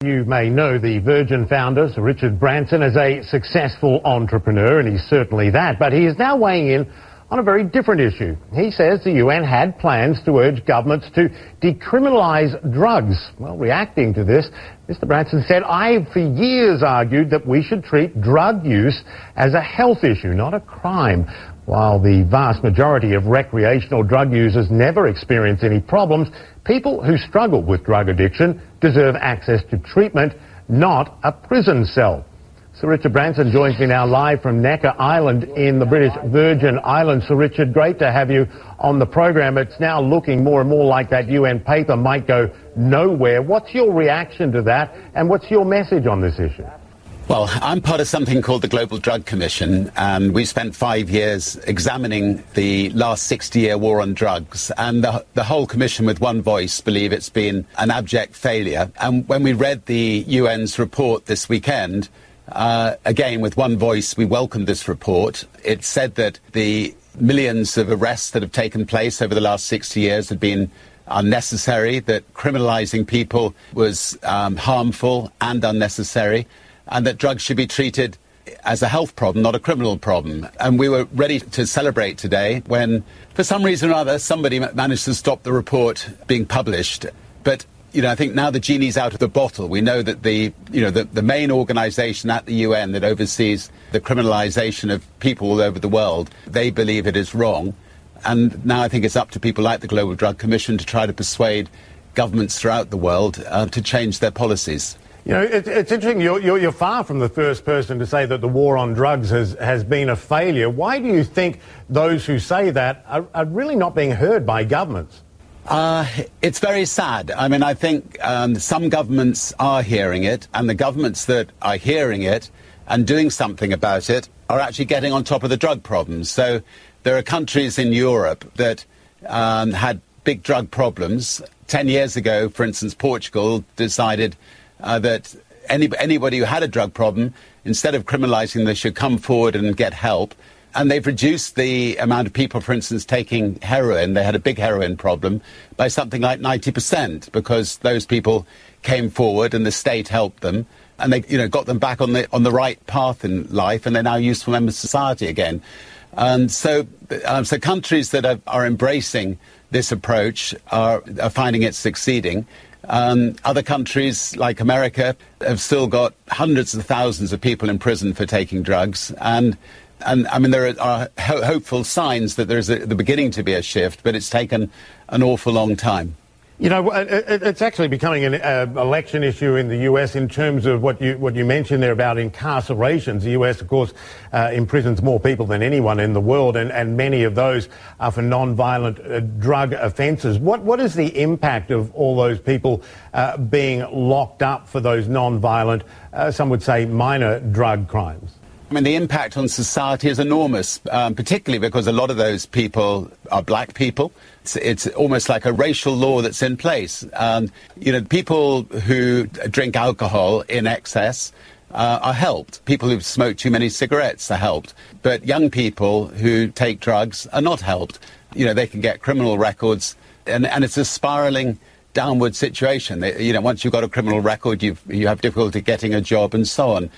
You may know the Virgin founder, Sir Richard Branson, as a successful entrepreneur, and he's certainly that, but he is now weighing in on a very different issue. He says the UN had plans to urge governments to decriminalise drugs. Well, reacting to this, Mr. Branson said, "I've for years argued that we should treat drug use as a health issue, not a crime." While the vast majority of recreational drug users never experience any problems, people who struggle with drug addiction deserve access to treatment, not a prison cell. Sir Richard Branson joins me now live from Necker Island in the British Virgin Islands. Sir Richard, great to have you on the program. It's now looking more and more like that UN paper might go nowhere. What's your reaction to that, and what's your message on this issue? Well, I'm part of something called the Global Drug Commission, and we spent 5 years examining the last 60-year war on drugs. And the whole commission, with one voice, believe it's been an abject failure. And when we read the UN's report this weekend, again, with one voice, we welcomed this report. It said that the millions of arrests that have taken place over the last 60 years had been unnecessary, that criminalising people was harmful and unnecessary, and that drugs should be treated as a health problem, not a criminal problem. And we were ready to celebrate today when, for some reason or other, somebody managed to stop the report being published. But, I think now the genie's out of the bottle. We know that the main organisation at the UN that oversees the criminalisation of people all over the world, they believe it is wrong. And now I think it's up to people like the Global Drug Commission to try to persuade governments throughout the world to change their policies. It's interesting. You're far from the first person to say that the war on drugs has been a failure. Why do you think those who say that are really not being heard by governments? It's very sad. I mean, I think some governments are hearing it, and the governments that are hearing it and doing something about it are actually getting on top of the drug problems. So there are countries in Europe that had big drug problems. 10 years ago, for instance, Portugal decided that anybody who had a drug problem, instead of criminalising, they should come forward and get help. And they've reduced the amount of people, for instance, taking heroin. They had a big heroin problem by something like 90% because those people came forward and the state helped them. And they, got them back on the right path in life, and they're now useful members of society again. And so countries that are embracing this approach are finding it succeeding. Other countries, like America, have still got hundreds of thousands of people in prison for taking drugs. And I mean, there are hopeful signs that there's the beginning to be a shift, but it's taken an awful long time. It's actually becoming an election issue in the US in terms of what you mentioned there about incarcerations. The US, of course, imprisons more people than anyone in the world, and many of those are for non-violent drug offences. What is the impact of all those people being locked up for those non-violent, some would say minor drug crimes? I mean, the impact on society is enormous, particularly because a lot of those people are black people. It's almost like a racial law that's in place. People who drink alcohol in excess are helped. People who smoke too many cigarettes are helped. But young people who take drugs are not helped. They can get criminal records, and it's a spiralling downward situation. Once you've got a criminal record, you have difficulty getting a job and so on.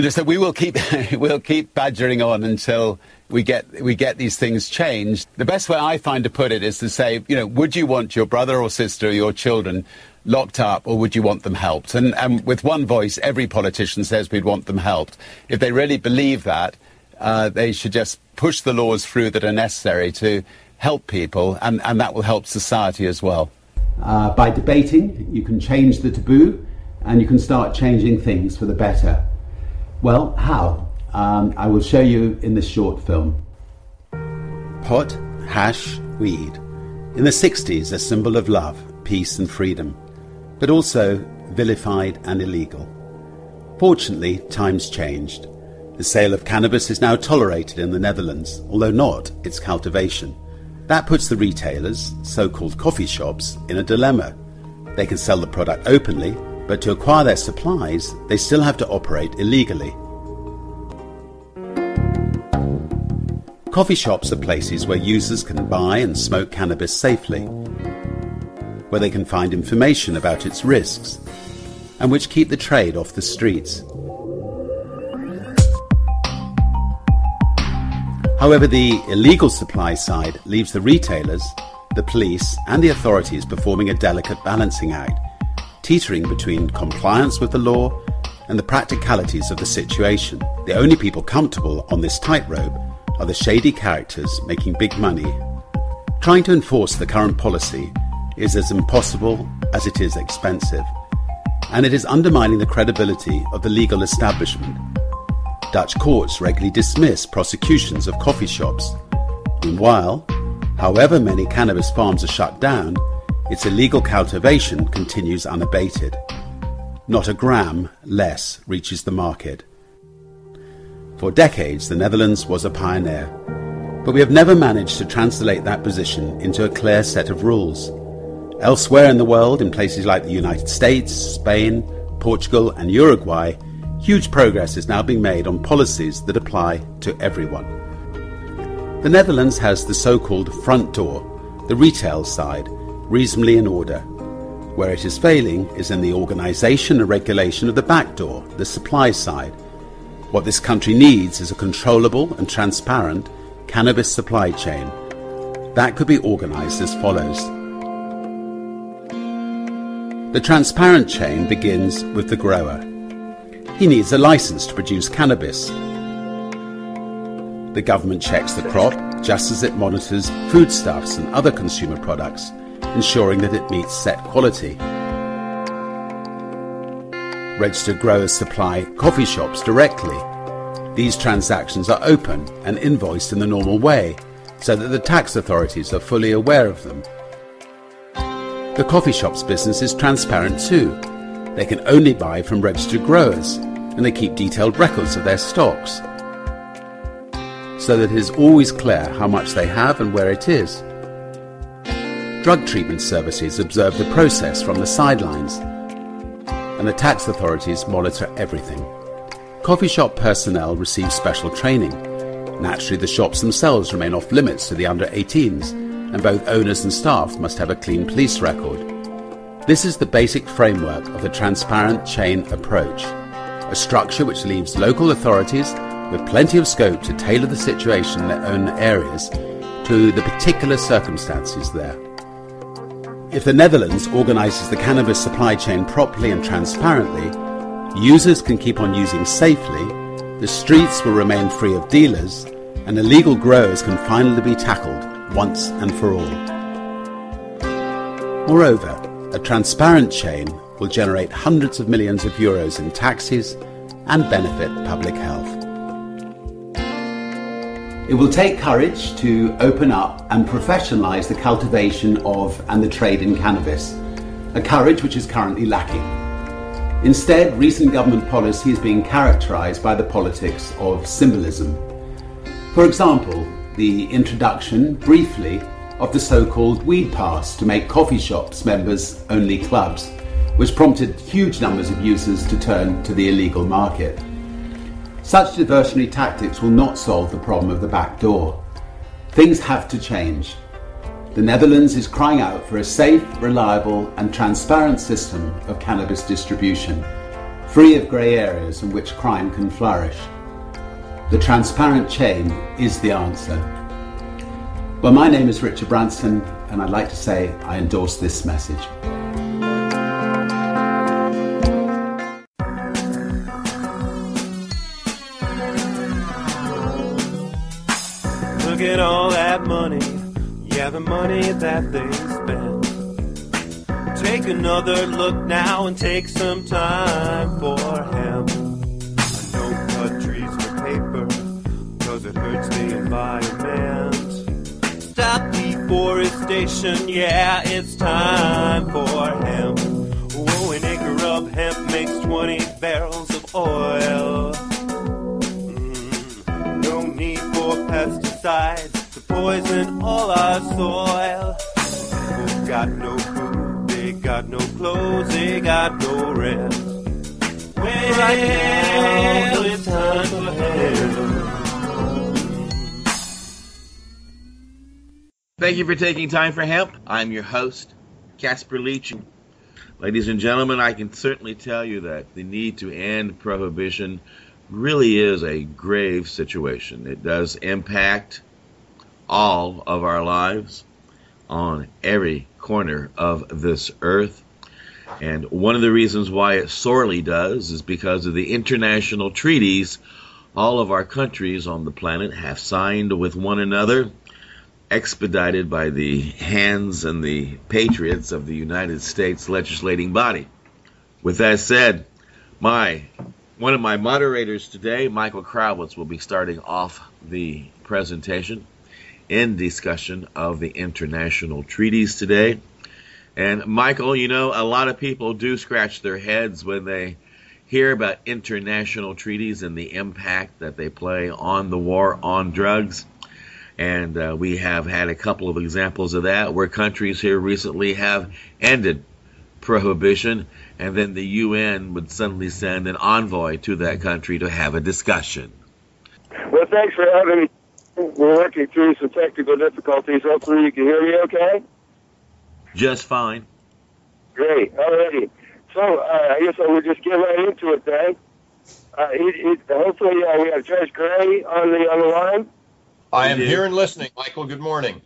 So we will keep badgering on until we get these things changed. The best way I find to put it is to say, would you want your brother or sister or your children locked up, or would you want them helped? And with one voice, every politician says we'd want them helped. If they really believe that, they should just push the laws through that are necessary to help people, and that will help society as well. By debating, you can change the taboo, and you can start changing things for the better. Well, how? I will show you in this short film. Pot, hash, weed. In the 60s, a symbol of love, peace and freedom, but also vilified and illegal. Fortunately, times changed. The sale of cannabis is now tolerated in the Netherlands, although not its cultivation. That puts the retailers, so-called coffee shops, in a dilemma. They can sell the product openly, but to acquire their supplies, they still have to operate illegally. Coffee shops are places where users can buy and smoke cannabis safely, where they can find information about its risks, and which keep the trade off the streets. However, the illegal supply side leaves the retailers, the police and the authorities performing a delicate balancing act, teetering between compliance with the law and the practicalities of the situation. The only people comfortable on this tightrope are the shady characters making big money. Trying to enforce the current policy is as impossible as it is expensive, and it is undermining the credibility of the legal establishment. Dutch courts regularly dismiss prosecutions of coffee shops. Meanwhile, however many cannabis farms are shut down, its illegal cultivation continues unabated. Not a gram less reaches the market. For decades, the Netherlands was a pioneer, but we have never managed to translate that position into a clear set of rules. Elsewhere in the world, in places like the United States, Spain, Portugal and Uruguay, huge progress is now being made on policies that apply to everyone. The Netherlands has the so-called front door, the retail side, reasonably in order. Where it is failing is in the organisation and regulation of the back door, the supply side. What this country needs is a controllable and transparent cannabis supply chain. That could be organised as follows. The transparent chain begins with the grower. He needs a license to produce cannabis. The government checks the crop just as it monitors foodstuffs and other consumer products, ensuring that it meets set quality. Registered growers supply coffee shops directly. These transactions are open and invoiced in the normal way, so that the tax authorities are fully aware of them. The coffee shop's business is transparent too. They can only buy from registered growers, and they keep detailed records of their stocks, so that it is always clear how much they have and where it is. Drug treatment services observe the process from the sidelines, and the tax authorities monitor everything. Coffee shop personnel receive special training. Naturally, the shops themselves remain off limits to the under-18s, and both owners and staff must have a clean police record. This is the basic framework of the transparent chain approach, a structure which leaves local authorities with plenty of scope to tailor the situation in their own areas to the particular circumstances there. If the Netherlands organises the cannabis supply chain properly and transparently, users can keep on using safely, the streets will remain free of dealers, and illegal growers can finally be tackled once and for all. Moreover, a transparent chain will generate hundreds of millions of euros in taxes and benefit public health. It will take courage to open up and professionalise the cultivation of and the trade in cannabis, a courage which is currently lacking. Instead, recent government policy is being characterised by the politics of symbolism. For example, the introduction, briefly, of the so-called weed pass to make coffee shops members-only clubs, which prompted huge numbers of users to turn to the illegal market. Such diversionary tactics will not solve the problem of the back door. Things have to change. The Netherlands is crying out for a safe, reliable and transparent system of cannabis distribution, free of grey areas in which crime can flourish. The transparent chain is the answer. Well, my name is Richard Branson, and I'd like to say I endorse this message. Look at all that money, yeah, the money that they spend. Take another look now and take some time for hemp. I don't cut trees for paper, cause it hurts the environment. Stop deforestation, yeah, it's time for hemp. Oh, an acre of hemp makes 20 barrels of oil. No need for pesticides to poison all our soil. People got no food, they got no clothes, they got no rest. Well, right now it's time for hemp. Thank you for taking time for hemp. I'm your host, Casper Leach. Ladies and gentlemen, I can certainly tell you that the need to end prohibition really is a grave situation. It does impact all of our lives on every corner of this earth. And one of the reasons why it sorely does is because of the international treaties all of our countries on the planet have signed with one another, expedited by the hands and the patriots of the United States legislating body. With that said, one of my moderators today, Michael Krawitz, will be starting off the presentation in discussion of the international treaties today. And Michael, you know, a lot of people do scratch their heads when they hear about international treaties and the impact that they play on the war on drugs. And we have had a couple of examples of that where countries here recently have ended prohibition, and then the UN would suddenly send an envoy to that country to have a discussion. Well, thanks for having me. We're working through some technical difficulties. Hopefully you can hear me okay? Just fine. Great. Alrighty. So I guess I will just get right into it then. Hopefully we have Judge Gray on the line. I am here and listening, Michael. Good morning.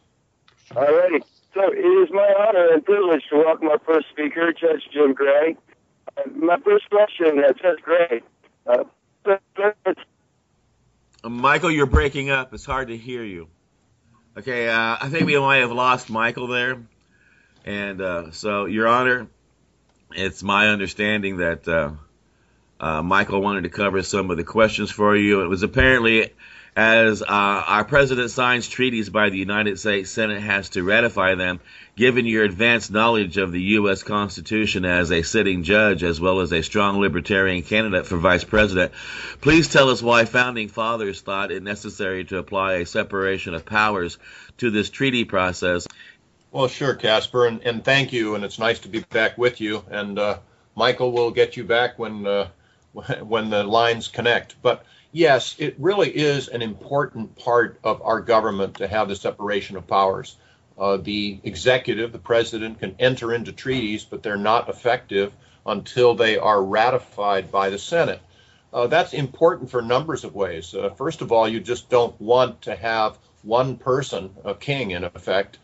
Alrighty. So it is my honor and privilege to welcome our first speaker, Judge Jim Gray. My first question, Judge Gray. Michael, you're breaking up. It's hard to hear you. Okay, I think we might have lost Michael there. And so, Your Honor, it's my understanding that Michael wanted to cover some of the questions for you. It was apparently, as our president signs treaties by the United States Senate has to ratify them, given your advanced knowledge of the U.S. Constitution as a sitting judge as well as a strong libertarian candidate for vice president, please tell us why founding fathers thought it necessary to apply a separation of powers to this treaty process. Well, sure, Casper, and thank you, and it's nice to be back with you. And Michael will get you back when the lines connect. But yes, it really is an important part of our government to have the separation of powers. The executive, the president, can enter into treaties, but they're not effective until they are ratified by the Senate. That's important for numbers of ways. First of all, you just don't want to have one person, a king in effect,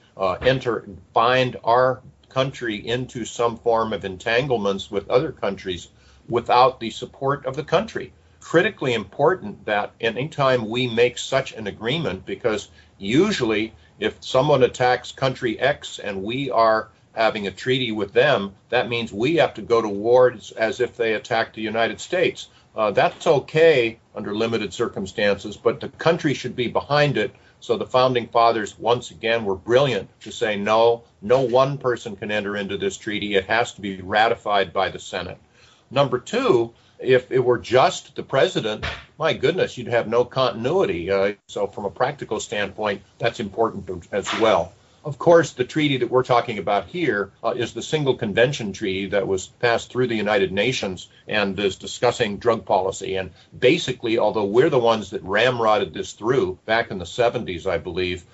bind our country into some form of entanglements with other countries without the support of the country. Critically important that anytime we make such an agreement, because usually if someone attacks country X and we are having a treaty with them, that means we have to go to war as if they attacked the United States. That's okay under limited circumstances, but the country should be behind it. So the founding fathers, once again, were brilliant to say, no one person can enter into this treaty. It has to be ratified by the Senate. Number two, if it were just the president, my goodness, you'd have no continuity. So from a practical standpoint, that's important as well. Of course, the treaty that we're talking about here is the Single Convention Treaty that was passed through the United Nations and is discussing drug policy. And basically, although we're the ones that ramrodded this through back in the 70s, I believe,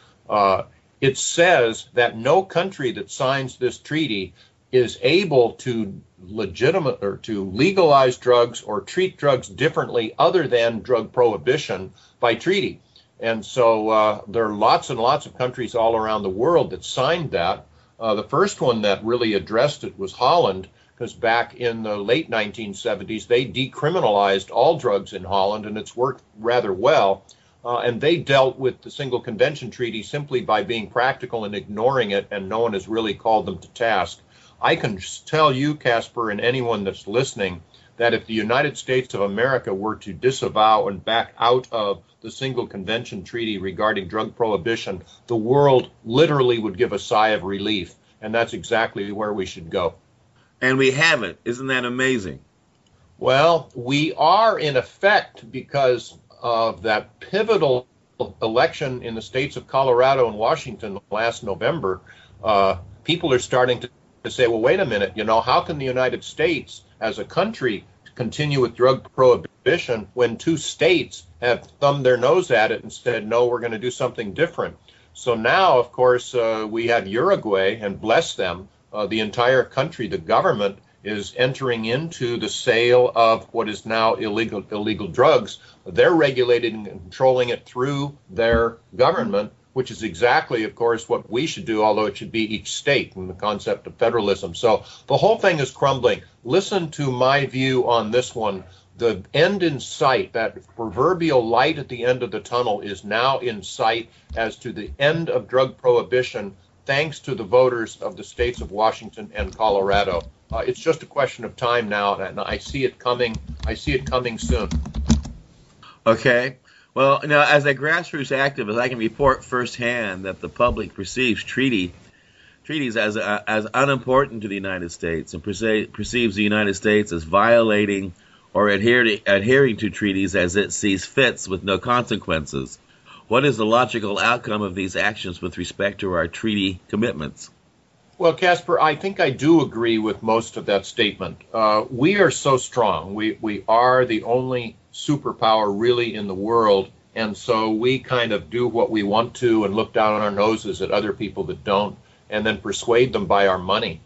it says that no country that signs this treaty is able to legalize drugs or treat drugs differently other than drug prohibition by treaty. And so there are lots and lots of countries all around the world that signed that. The first one that really addressed it was Holland, because back in the late 1970s, they decriminalized all drugs in Holland, and it's worked rather well. And they dealt with the Single Convention Treaty simply by being practical and ignoring it, and no one has really called them to task. I can tell you, Casper, and anyone that's listening, that if the United States of America were to disavow and back out of the Single Convention Treaty regarding drug prohibition, the world literally would give a sigh of relief, and that's exactly where we should go. And we haven't. Isn't that amazing? Well, we are in effect because of that pivotal election in the states of Colorado and Washington last November. People are starting to say, well, wait a minute, how can the United States as a country continue with drug prohibition when two states have thumbed their nose at it and said, no, we're going to do something different? So now, of course, we have Uruguay, and bless them, the entire country, the government, is entering into the sale of what is now illegal drugs. They're regulating and controlling it through their government, which is exactly, of course, what we should do, although it should be each state in the concept of federalism. So the whole thing is crumbling. Listen to my view on this one. The end in sight, that proverbial light at the end of the tunnel, is now in sight as to the end of drug prohibition, thanks to the voters of the states of Washington and Colorado. It's just a question of time now, and I see it coming. I see it coming soon. Okay. Well, now, as a grassroots activist, I can report firsthand that the public perceives treaties as unimportant to the United States, and perceives the United States as violating or adhering to treaties as it sees fits with no consequences. What is the logical outcome of these actions with respect to our treaty commitments? Well, Casper, I think I do agree with most of that statement. We are so strong. We are the only superpower really in the world, and so we kind of do what we want to and look down on our noses at other people that don't, and then persuade them by our money.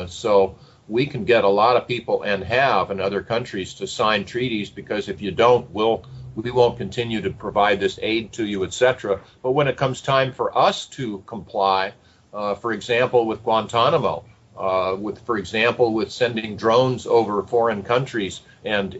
So we can get a lot of people, and have in other countries, to sign treaties, because if you don't, we won't continue to provide this aid to you, etc. But when it comes time for us to comply, for example, with Guantanamo, for example, with sending drones over foreign countries and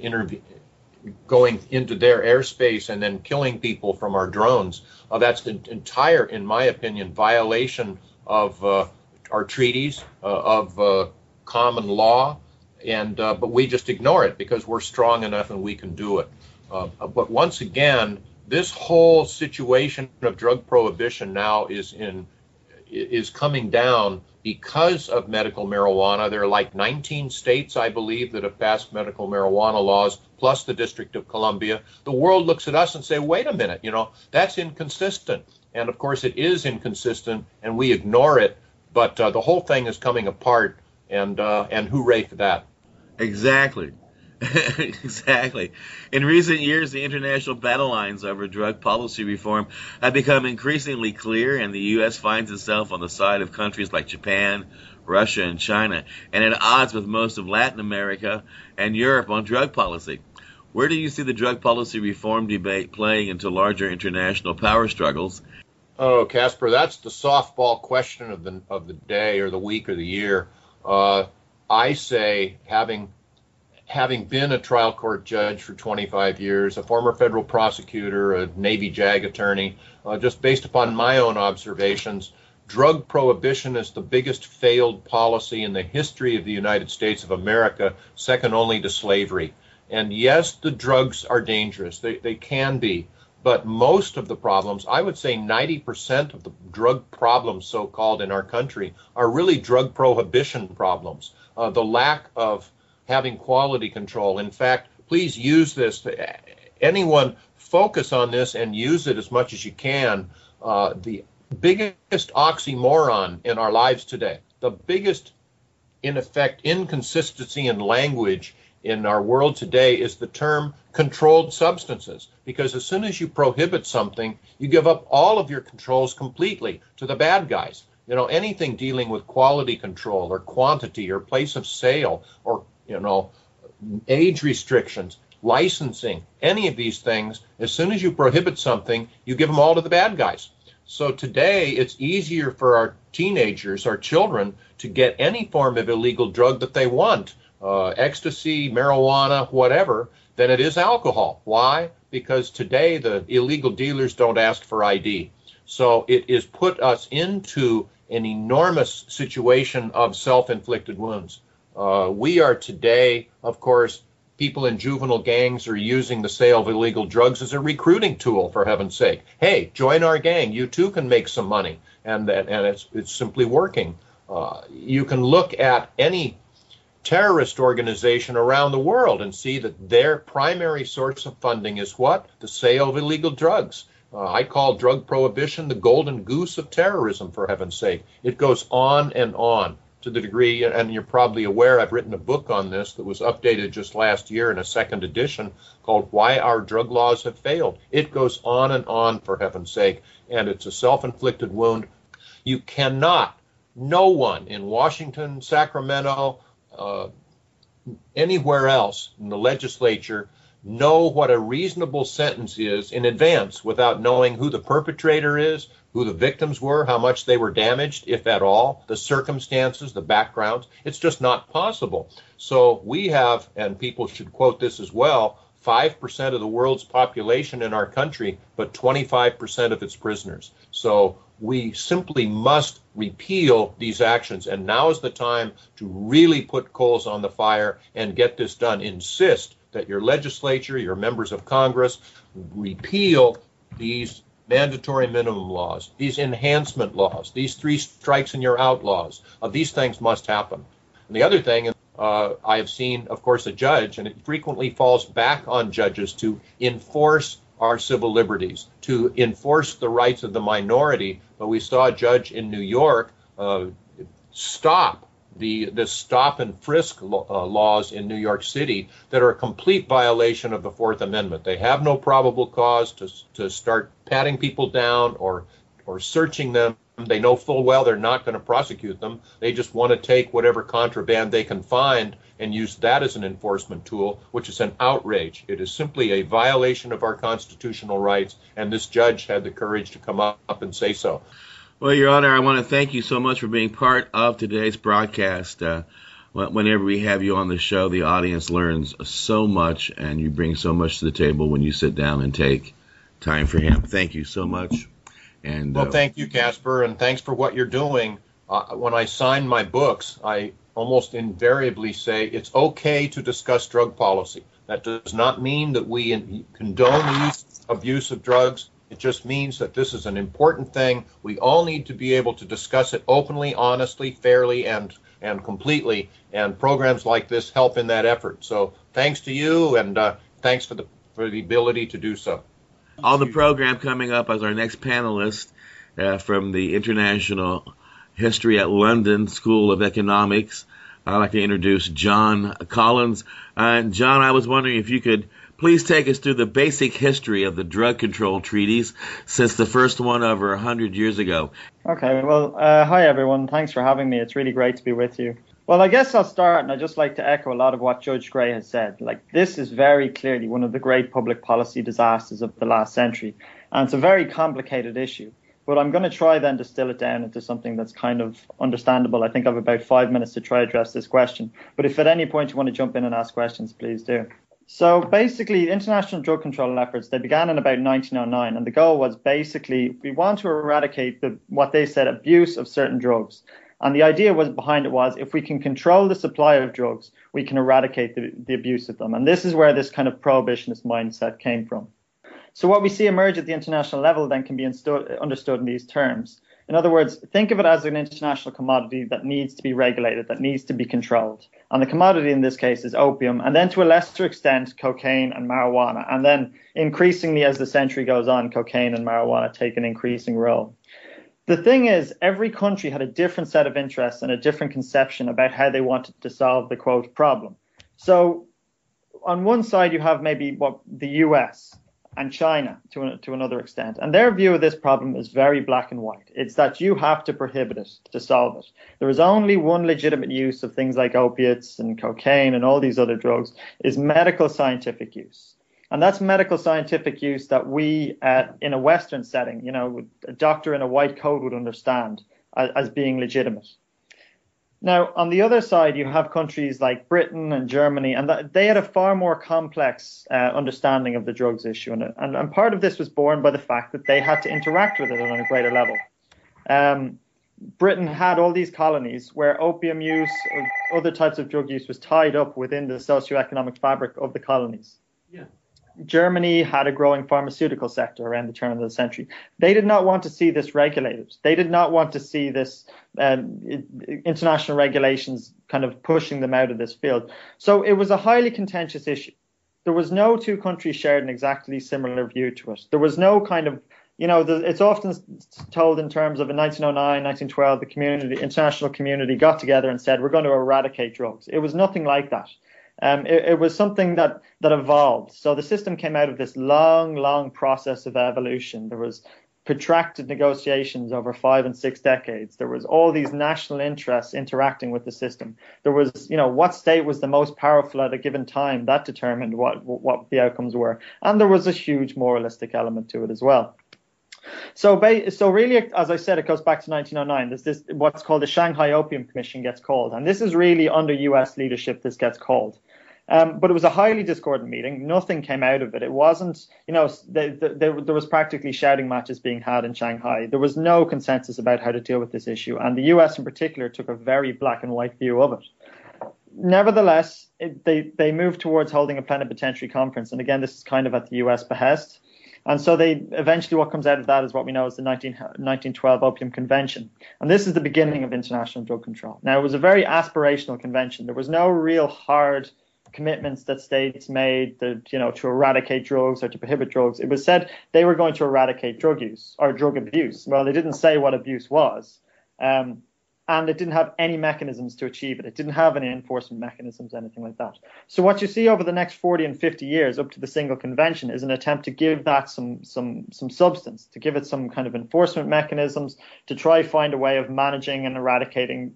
going into their airspace and then killing people from our drones, that's an entire, in my opinion, violation of our treaties, of common law, and but we just ignore it because we're strong enough and we can do it. But once again, this whole situation of drug prohibition now is coming down because of medical marijuana. There are like 19 states, I believe, that have passed medical marijuana laws, plus the District of Columbia. The world looks at us and say, wait a minute, that's inconsistent. And of course it is inconsistent, and we ignore it, but the whole thing is coming apart, and hooray for that. Exactly. Exactly. In recent years, the international battle lines over drug policy reform have become increasingly clear, and the U.S. finds itself on the side of countries like Japan, Russia, and China, and at odds with most of Latin America and Europe on drug policy. Where do you see the drug policy reform debate playing into larger international power struggles? Oh, Casper, that's the softball question of the day or the week or the year. I say, having been a trial court judge for 25 years, a former federal prosecutor, a Navy JAG attorney, just based upon my own observations, drug prohibition is the biggest failed policy in the history of the United States of America, second only to slavery. And yes, the drugs are dangerous. They can be. But most of the problems, I would say 90% of the drug problems, so-called, in our country are really drug prohibition problems. The lack of having quality control. In fact, please use this. Anyone focus on this and use it as much as you can. The biggest oxymoron in our lives today, the biggest, in effect, inconsistency in language in our world today is the term controlled substances. Because as soon as you prohibit something, you give up all of your controls completely to the bad guys. Anything dealing with quality control or quantity or place of sale or age restrictions, licensing, any of these things, as soon as you prohibit something, you give them all to the bad guys. So today, it's easier for our teenagers, our children, to get any form of illegal drug that they want, ecstasy, marijuana, whatever, than it is alcohol. Why? Because today, the illegal dealers don't ask for ID. So it has put us into an enormous situation of self-inflicted wounds. We are today, of course, people in juvenile gangs are using the sale of illegal drugs as a recruiting tool, for heaven's sake. Hey, join our gang. You too can make some money. And it's simply working. You can look at any terrorist organization around the world and see that their primary source of funding is what? The sale of illegal drugs. I call drug prohibition the golden goose of terrorism, for heaven's sake. It goes on and on. To the degree, and you're probably aware, I've written a book on this that was updated just last year in a second edition called Why Our Drug Laws Have Failed. It goes on and on, for heaven's sake, and it's a self-inflicted wound. You cannot no one in Washington, Sacramento, anywhere else in the legislature know what a reasonable sentence is in advance without knowing who the perpetrator is, who the victims were, how much they were damaged, if at all, the circumstances, the backgrounds. It's just not possible. So we have, and people should quote this as well, 5% of the world's population in our country, but 25% of its prisoners. So we simply must repeal these actions. And now is the time to really put coals on the fire and get this done. Insist that your legislature, your members of Congress, repeal these mandatory minimum laws, these enhancement laws, these 3 strikes and you're out laws. These things must happen. And the other thing, I have seen, of course, a judge, and it frequently falls back on judges to enforce our civil liberties, to enforce the rights of the minority. But we saw a judge in New York stop the stop and frisk laws in New York City that are a complete violation of the Fourth Amendment. They have no probable cause to start patting people down or searching them. They know full well they're not going to prosecute them. They just want to take whatever contraband they can find and use that as an enforcement tool, which is an outrage. It is simply a violation of our constitutional rights, and this judge had the courage to come up and say so. Well, Your Honor, I want to thank you so much for being part of today's broadcast. Whenever we have you on the show, the audience learns so much, and you bring so much to the table when you sit down and take time for him. Thank you so much. And well, thank you, Casper, and thanks for what you're doing. When I sign my books, I almost invariably say it's okay to discuss drug policy. That does not mean that we condone the abuse of drugs. It just means that this is an important thing. We all need to be able to discuss it openly, honestly, fairly, and completely. And programs like this help in that effort. So thanks to you, and thanks for the ability to do so. On the program coming up as our next panelist from the International History at London School of Economics, I'd like to introduce John Collins. John, I was wondering if you could please take us through the basic history of the drug control treaties since the first one over 100 years ago. Okay, well, hi everyone. Thanks for having me. It's really great to be with you. Well, I guess I'll start, and I'd just like to echo a lot of what Judge Gray has said. Like, this is very clearly one of the great public policy disasters of the last century, and it's a very complicated issue. But I'm going to try then distill it down into something that's kind of understandable. I think I have about 5 minutes to try to address this question. But if at any point you want to jump in and ask questions, please do. So basically, international drug control efforts, they began in about 1909, and the goal was basically we want to eradicate what they said abuse of certain drugs. And the idea behind it was if we can control the supply of drugs, we can eradicate the abuse of them. And this is where this kind of prohibitionist mindset came from. So what we see emerge at the international level then can be understood in these terms. In other words, think of it as an international commodity that needs to be regulated, that needs to be controlled. And the commodity in this case is opium, and then to a lesser extent, cocaine and marijuana. And then increasingly as the century goes on, cocaine and marijuana take an increasing role. The thing is, every country had a different set of interests and a different conception about how they wanted to solve the, quote, problem. So on one side, you have maybe the US and China to another extent. And their view of this problem is very black and white. It's that you have to prohibit it to solve it. There is only one legitimate use of things like opiates and cocaine and all these other drugs is medical scientific use. And that's medical scientific use that we, in a Western setting, a doctor in a white coat would understand as being legitimate. Now, on the other side, you have countries like Britain and Germany, and they had a far more complex understanding of the drugs issue. And part of this was born by the fact that they had to interact with it on a greater level. Britain had all these colonies where opium use or other types of drug use was tied up within the socioeconomic fabric of the colonies. Yeah. Germany had a growing pharmaceutical sector around the turn of the century. They did not want to see this regulated. They did not want to see this international regulations kind of pushing them out of this field. So it was a highly contentious issue. There was no two countries shared an exactly similar view to it. There was no kind of, it's often told in terms of in 1909, 1912, the international community got together and said, we're going to eradicate drugs. It was nothing like that. It was something that evolved. So the system came out of this long process of evolution. There was protracted negotiations over 5 and 6 decades. There was all these national interests interacting with the system. There was, what state was the most powerful at a given time. That determined what the outcomes were. And there was a huge moralistic element to it as well. So really, as I said, it goes back to 1909. There's this, what's called the Shanghai Opium Commission gets called. And this is really under US leadership this gets called. But it was a highly discordant meeting. Nothing came out of it. It wasn't, there was practically shouting matches being had in Shanghai. There was no consensus about how to deal with this issue. And the US in particular took a very black and white view of it. Nevertheless, they moved towards holding a plenipotentiary conference. And again, this is kind of at the US behest. And so eventually what comes out of that is what we know as the 1912 Opium Convention. And this is the beginning of international drug control. Now, it was a very aspirational convention. There was no real hard commitments that states made to eradicate drugs or to prohibit drugs. It was said they were going to eradicate drug use or drug abuse. Well, they didn't say what abuse was. And it didn't have any mechanisms to achieve it. It didn't have any enforcement mechanisms, anything like that. So what you see over the next 40 and 50 years up to the single convention is an attempt to give that some substance, to give it some kind of enforcement mechanisms, to try find a way of managing and eradicating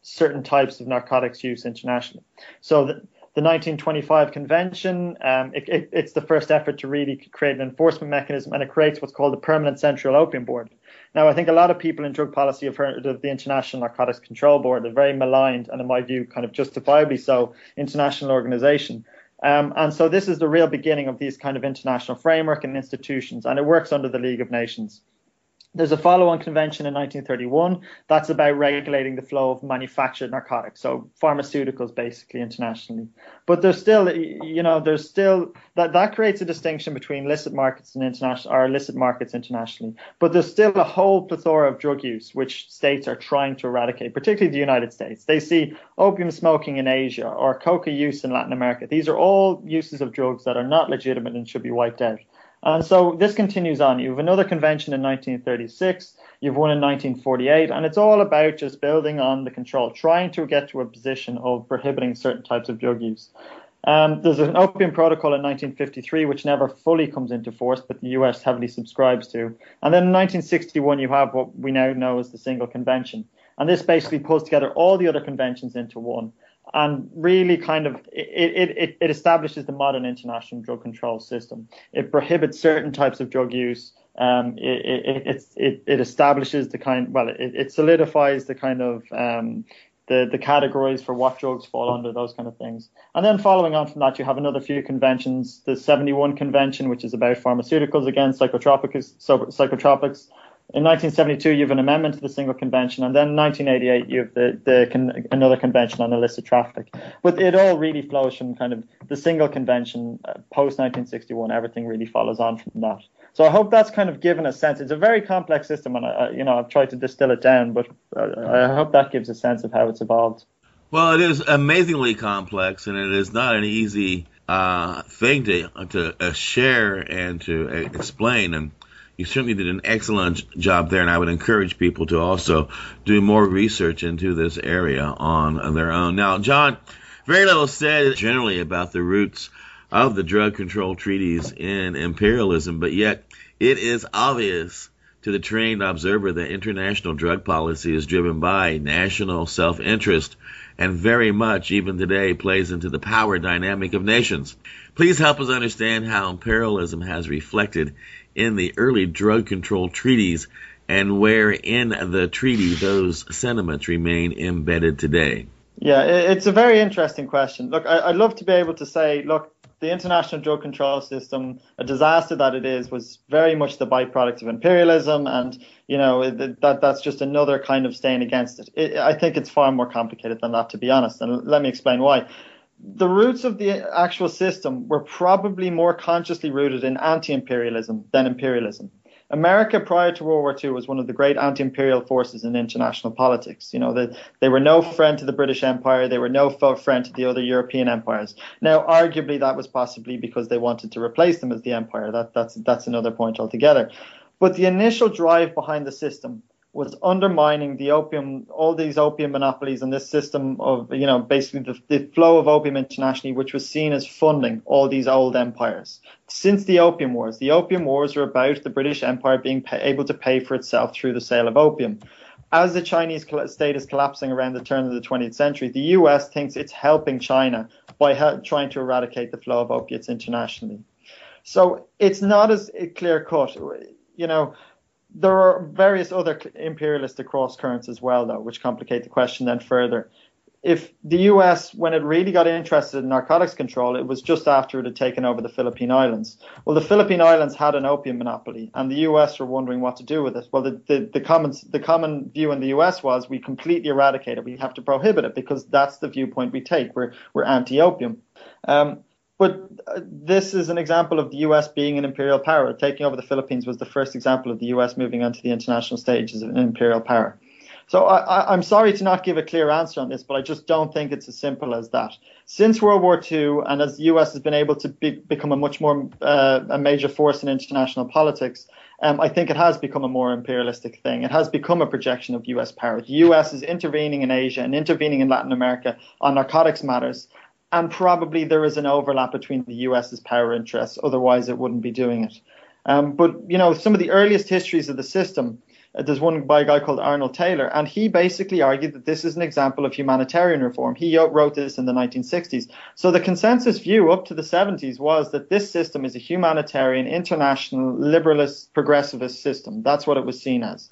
certain types of narcotics use internationally. So the 1925 convention, it's the first effort to really create an enforcement mechanism, and it creates what's called the Permanent Central Opium Board. Now, I think a lot of people in drug policy have heard of the International Narcotics Control Board, a very maligned and, in my view, kind of justifiably so, international organization. And so this is the real beginning of these kind of international framework and institutions, and it works under the League of Nations. There's a follow-on convention in 1931 that's about regulating the flow of manufactured narcotics, so pharmaceuticals basically internationally. But there's still, that creates a distinction between illicit markets and illicit markets internationally. But there's still a whole plethora of drug use which states are trying to eradicate, particularly the United States. They see opium smoking in Asia or coca use in Latin America. These are all uses of drugs that are not legitimate and should be wiped out. And so this continues on. You have another convention in 1936, you've one in 1948, and it's all about just building on the control, trying to get to a position of prohibiting certain types of drug use. There's an opium protocol in 1953, which never fully comes into force, but the US heavily subscribes to. And then in 1961, you have what we now know as the Single Convention. And this basically pulls together all the other conventions into one. And really kind of it establishes the modern international drug control system. It prohibits certain types of drug use. It establishes it solidifies the kind of the categories for what drugs fall under, those kind of things. And then following on from that, you have another few conventions. The 71 Convention, which is about pharmaceuticals, again, psychotropics. In 1972, you have an amendment to the Single Convention, and then in 1988, you have another convention on illicit traffic. But it all really flows from kind of the Single Convention, post-1961. Everything really follows on from that. So I hope that's kind of given a sense. It's a very complex system, and I've tried to distill it down, but I hope that gives a sense of how it's evolved. Well, it is amazingly complex, and it is not an easy thing to share and to explain. And you certainly did an excellent job there, and I would encourage people to also do more research into this area on their own. Now, John, very little said generally about the roots of the drug control treaties in imperialism, but yet it is obvious to the trained observer that international drug policy is driven by national self-interest and very much, even today, plays into the power dynamic of nations. Please help us understand how imperialism has reflected in the early drug control treaties and where in the treaty those sentiments remain embedded today. Yeah, it's a very interesting question. Look, I'd love to be able to say, look, the international drug control system, a disaster that it is, was very much the byproduct of imperialism, and that's just another kind of stain against it. I think it's far more complicated than that, to be honest, and let me explain why. The roots of the actual system were probably more consciously rooted in anti-imperialism than imperialism. America prior to World War II was one of the great anti-imperial forces in international politics. They were no friend to the British Empire. They were no friend to the other European empires. Now, arguably, that was possibly because they wanted to replace them as the empire. That's another point altogether. But the initial drive behind the system was undermining the opium, all these opium monopolies and this system of, basically the flow of opium internationally, which was seen as funding all these old empires. Since the Opium Wars were about the British Empire being able to pay for itself through the sale of opium. As the Chinese state is collapsing around the turn of the 20th century, the US thinks it's helping China by trying to eradicate the flow of opiates internationally. So it's not as clear-cut. There are various other imperialist cross-currents as well, though, which complicate the question then further. If the US, when it really got interested in narcotics control, it was just after it had taken over the Philippine Islands. Well, the Philippine Islands had an opium monopoly, and the US were wondering what to do with it. Well, the common view in the US was we completely eradicate it. We have to prohibit it because that's the viewpoint we take. We're anti-opium. But this is an example of the US being an imperial power. Taking over the Philippines was the first example of the US moving onto the international stage as an imperial power. So I'm sorry to not give a clear answer on this, but I just don't think it's as simple as that. Since World War II, and as the US has been able to become a much more a major force in international politics, I think it has become a more imperialistic thing. It has become a projection of US power. The US is intervening in Asia and intervening in Latin America on narcotics matters, and probably there is an overlap between the US's power interests. Otherwise, it wouldn't be doing it. But some of the earliest histories of the system, there's one by a guy called Arnold Taylor, and he basically argued that this is an example of humanitarian reform. He wrote this in the 1960s. So the consensus view up to the 70s was that this system is a humanitarian, international, liberalist, progressivist system. That's what it was seen as.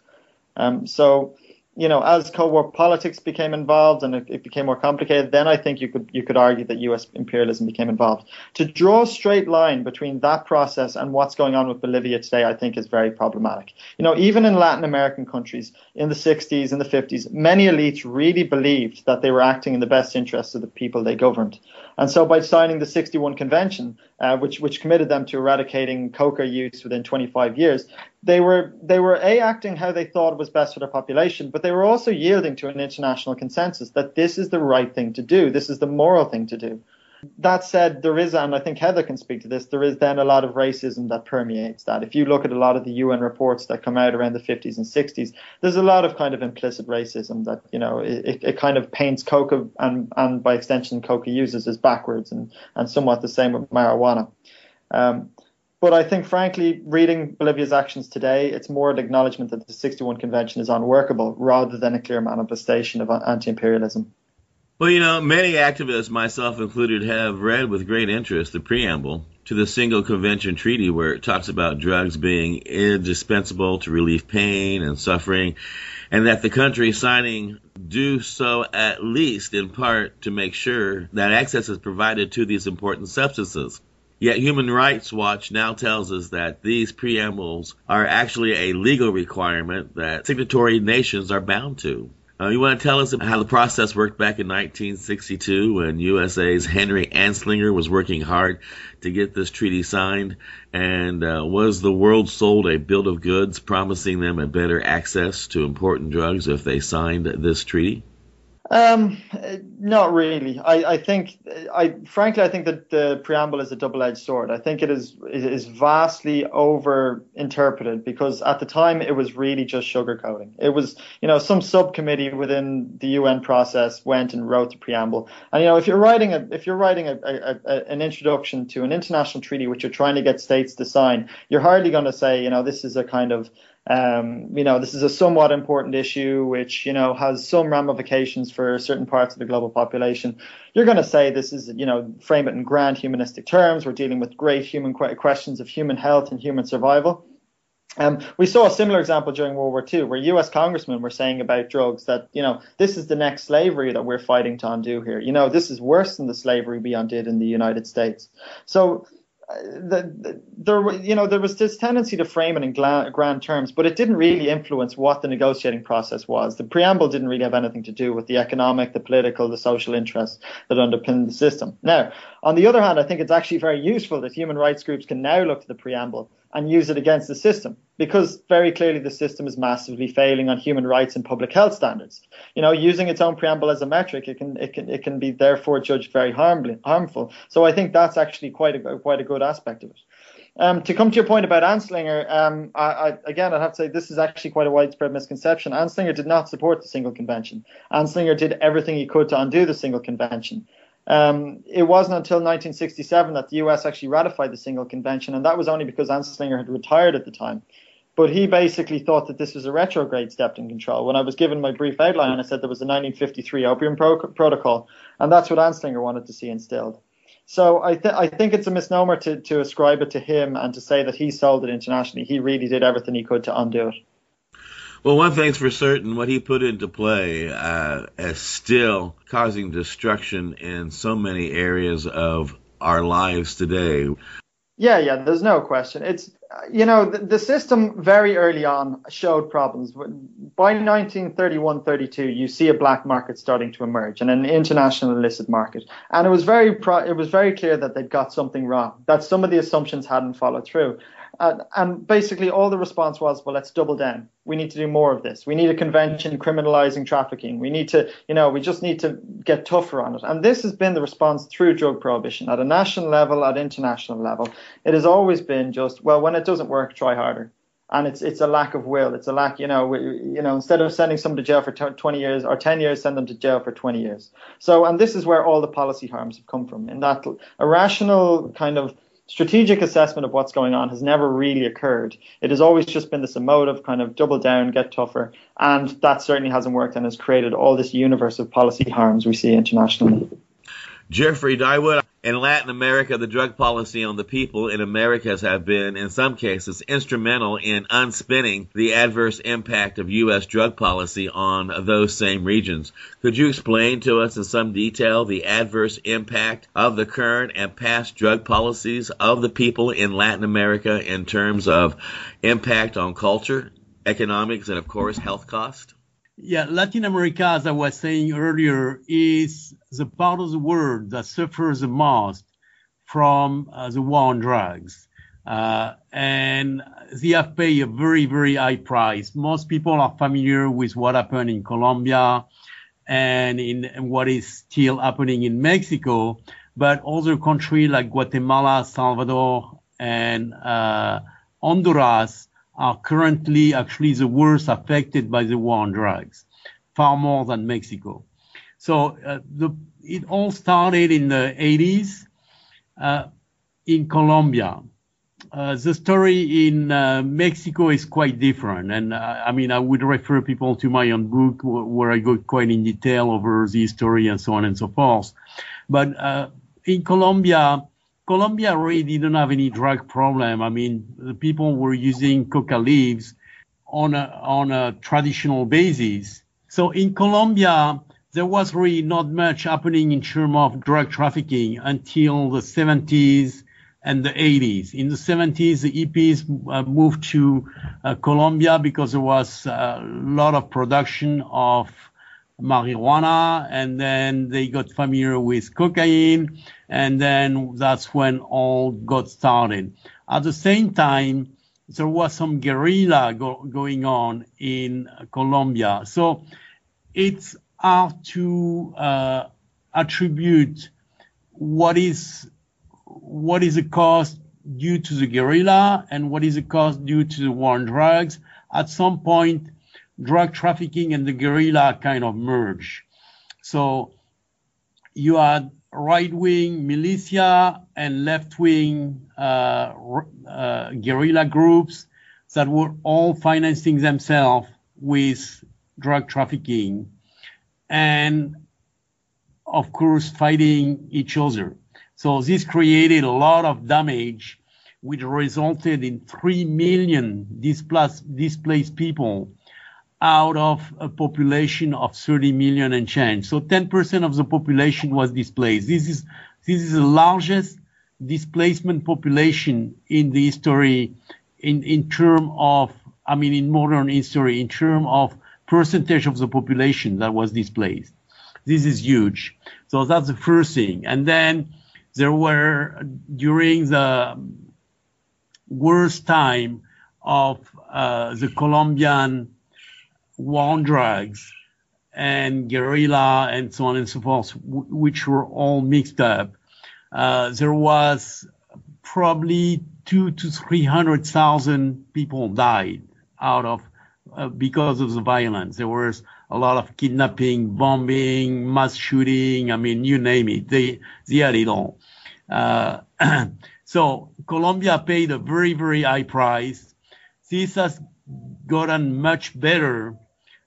As Cold War politics became involved and it became more complicated, then I think you could argue that U.S. imperialism became involved. To draw a straight line between that process and what's going on with Bolivia today, I think is very problematic. Even in Latin American countries in the 60s and the 50s, many elites really believed that they were acting in the best interests of the people they governed. And so by signing the 61 Convention, which committed them to eradicating coca use within 25 years, they were acting how they thought was best for their population, but they were also yielding to an international consensus that this is the right thing to do. This is the moral thing to do. That said, there is, and I think Heather can speak to this, there is then a lot of racism that permeates that. If you look at a lot of the UN reports that come out around the 50s and 60s, there's a lot of kind of implicit racism that, it kind of paints coca and by extension coca users as backwards and somewhat the same with marijuana. But I think, frankly, reading Bolivia's actions today, it's more an acknowledgement that the 61 Convention is unworkable rather than a clear manifestation of anti-imperialism. Well, many activists, myself included, have read with great interest the preamble to the Single Convention Treaty, where it talks about drugs being indispensable to relieve pain and suffering, and that the countries signing do so at least in part to make sure that access is provided to these important substances. Yet Human Rights Watch now tells us that these preambles are actually a legal requirement that signatory nations are bound to. You want to tell us how the process worked back in 1962 when USA's Henry Anslinger was working hard to get this treaty signed? And was the world sold a bill of goods promising them a better access to important drugs if they signed this treaty? Not really. I think that the preamble is a double-edged sword. I think it is vastly over-interpreted because at the time it was really just sugarcoating. It was, some subcommittee within the UN process went and wrote the preamble. And if you're writing an introduction to an international treaty which you're trying to get states to sign, you're hardly going to say, this is a kind of this is a somewhat important issue which, has some ramifications for certain parts of the global population. You're going to say this is, frame it in grand humanistic terms. We're dealing with great human questions of human health and human survival. We saw a similar example during World War II where US congressmen were saying about drugs that, this is the next slavery that we're fighting to undo here. This is worse than the slavery we undid in the United States. So there was this tendency to frame it in grand terms, but it didn't really influence what the negotiating process was. The preamble didn't really have anything to do with the economic, the political, the social interests that underpin the system. Now, on the other hand, I think it's actually very useful that human rights groups can now look to the preamble and use it against the system, because very clearly the system is massively failing on human rights and public health standards. Using its own preamble as a metric, it can be therefore judged very harmful. So I think that's actually quite a good aspect of it. To come to your point about Anslinger, I'd have to say this is actually quite a widespread misconception. Anslinger did not support the single convention. Anslinger did everything he could to undo the single convention. It wasn't until 1967 that the US actually ratified the single convention, and that was only because Anslinger had retired at the time. But he basically thought that this was a retrograde step in control. When I was given my brief outline, I said there was a 1953 Opium Protocol, and that's what Anslinger wanted to see instilled. So I think it's a misnomer to ascribe it to him and to say that he sold it internationally. He really did everything he could to undo it. Well, one thing's for certain, what he put into play is still causing destruction in so many areas of our lives today. Yeah, there's no question. It's, the system very early on showed problems. By 1931-32, you see a black market starting to emerge and an international illicit market. And it was very clear that they'd got something wrong, that some of the assumptions hadn't followed through. And basically all the response was, well, let's double down. We need to do more of this. We need a convention criminalizing trafficking. We need to, we just need to get tougher on it. And this has been the response through drug prohibition at a national level, at international level. It has always been just, well, when it doesn't work, try harder. And it's a lack of will. It's a lack, instead of sending someone to jail for 20 years or 10 years, send them to jail for 20 years. So, and this is where all the policy harms have come from, in that a rational kind of strategic assessment of what's going on has never really occurred. It has always just been this emotive kind of double down, get tougher, and that certainly hasn't worked and has created all this universe of policy harms we see internationally. Jeffery, Dhywood, in Latin America, the drug policy on the people in Americas have been, in some cases, instrumental in unspinning the adverse impact of U.S. drug policy on those same regions. Could you explain to us in some detail the adverse impact of the current and past drug policies of the people in Latin America in terms of impact on culture, economics, and, of course, health cost? Yeah, Latin America, as I was saying earlier, is the part of the world that suffers the most from the war on drugs. And they have paid a very, very high price. Most people are familiar with what happened in Colombia and in what is still happening in Mexico. But other countries like Guatemala, Salvador, and Honduras are currently actually the worst affected by the war on drugs, far more than Mexico. So it all started in the 80s in Colombia. The story in Mexico is quite different. And I would refer people to my own book where I go quite in detail over the history and so on and so forth. But in Colombia really didn't have any drug problem. The people were using coca leaves on a traditional basis. So in Colombia, there was really not much happening in terms of drug trafficking until the 70s and the 80s. In the 70s, the hippies moved to Colombia because there was a lot of production of marijuana, and then they got familiar with cocaine, and then that's when all got started. At the same time, there was some guerrilla going on in Colombia. So it's hard to attribute what is the cost due to the guerrilla and what is the cost due to the war on drugs. At some point, drug trafficking and the guerrilla kind of merge. So you had right-wing militia and left-wing guerrilla groups that were all financing themselves with drug trafficking and, of course, fighting each other. So this created a lot of damage, which resulted in 3 million displaced people out of a population of 30 million and change. So 10% of the population was displaced. This is the largest displacement population in the history, in term of, in modern history, in term of percentage of the population that was displaced. This is huge. So that's the first thing. And then there were, during the worst time of the Colombian war on drugs and guerrilla and so on and so forth, which were all mixed up. There was probably 200,000 to 300,000 people died out of because of the violence. There was a lot of kidnapping, bombing, mass shooting. I mean, you name it. They had it all. So Colombia paid a very, very high price. This has gotten much better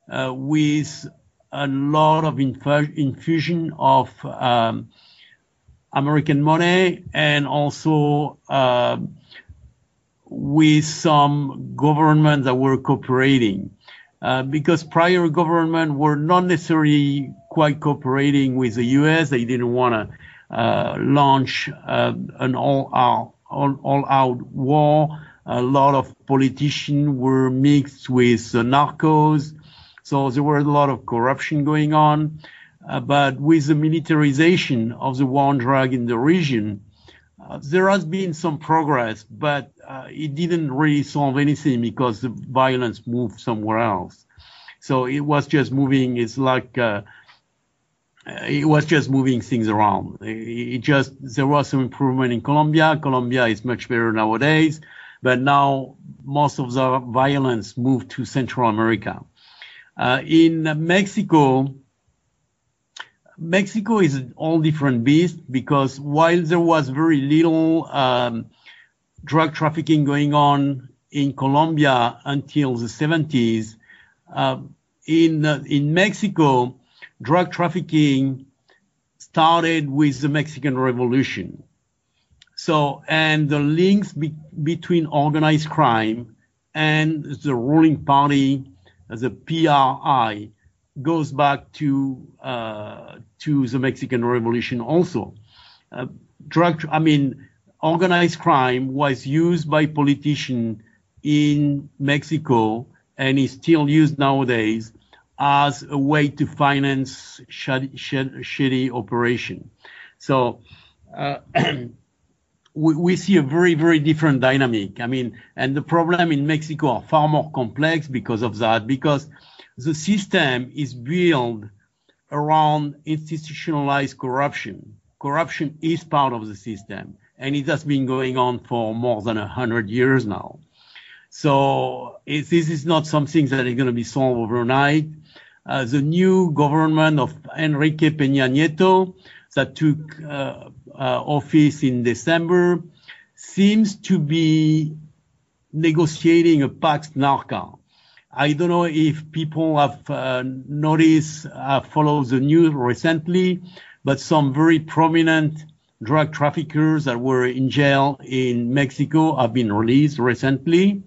with a lot of infusion of American money, and also with some governments that were cooperating. Because prior government were not necessarily quite cooperating with the U.S. They didn't want to launch an all-out war. A lot of politicians were mixed with narcos. So there were a lot of corruption going on. But with the militarization of the war on drug in the region, there has been some progress, but it didn't really solve anything because the violence moved somewhere else. So it was just moving. It's like it was just moving things around. There was some improvement in Colombia. Colombia is much better nowadays, but now most of the violence moved to Central America. In Mexico is an all different beast, because while there was very little drug trafficking going on in Colombia until the 70s, in Mexico, drug trafficking started with the Mexican Revolution. So, and the links between organized crime and the ruling party, the PRI, goes back to the Mexican Revolution also. Organized crime was used by politicians in Mexico and is still used nowadays as a way to finance shady operation. So we see a very, very different dynamic. And the problem in Mexico are far more complex because of that, because the system is built around institutionalized corruption. Corruption is part of the system, and it has been going on for more than 100 years now. So this is not something that is going to be solved overnight. The new government of Enrique Peña Nieto that took office in December seems to be negotiating a Pax Narca. I don't know if people have noticed, followed the news recently, but some very prominent drug traffickers that were in jail in Mexico have been released recently.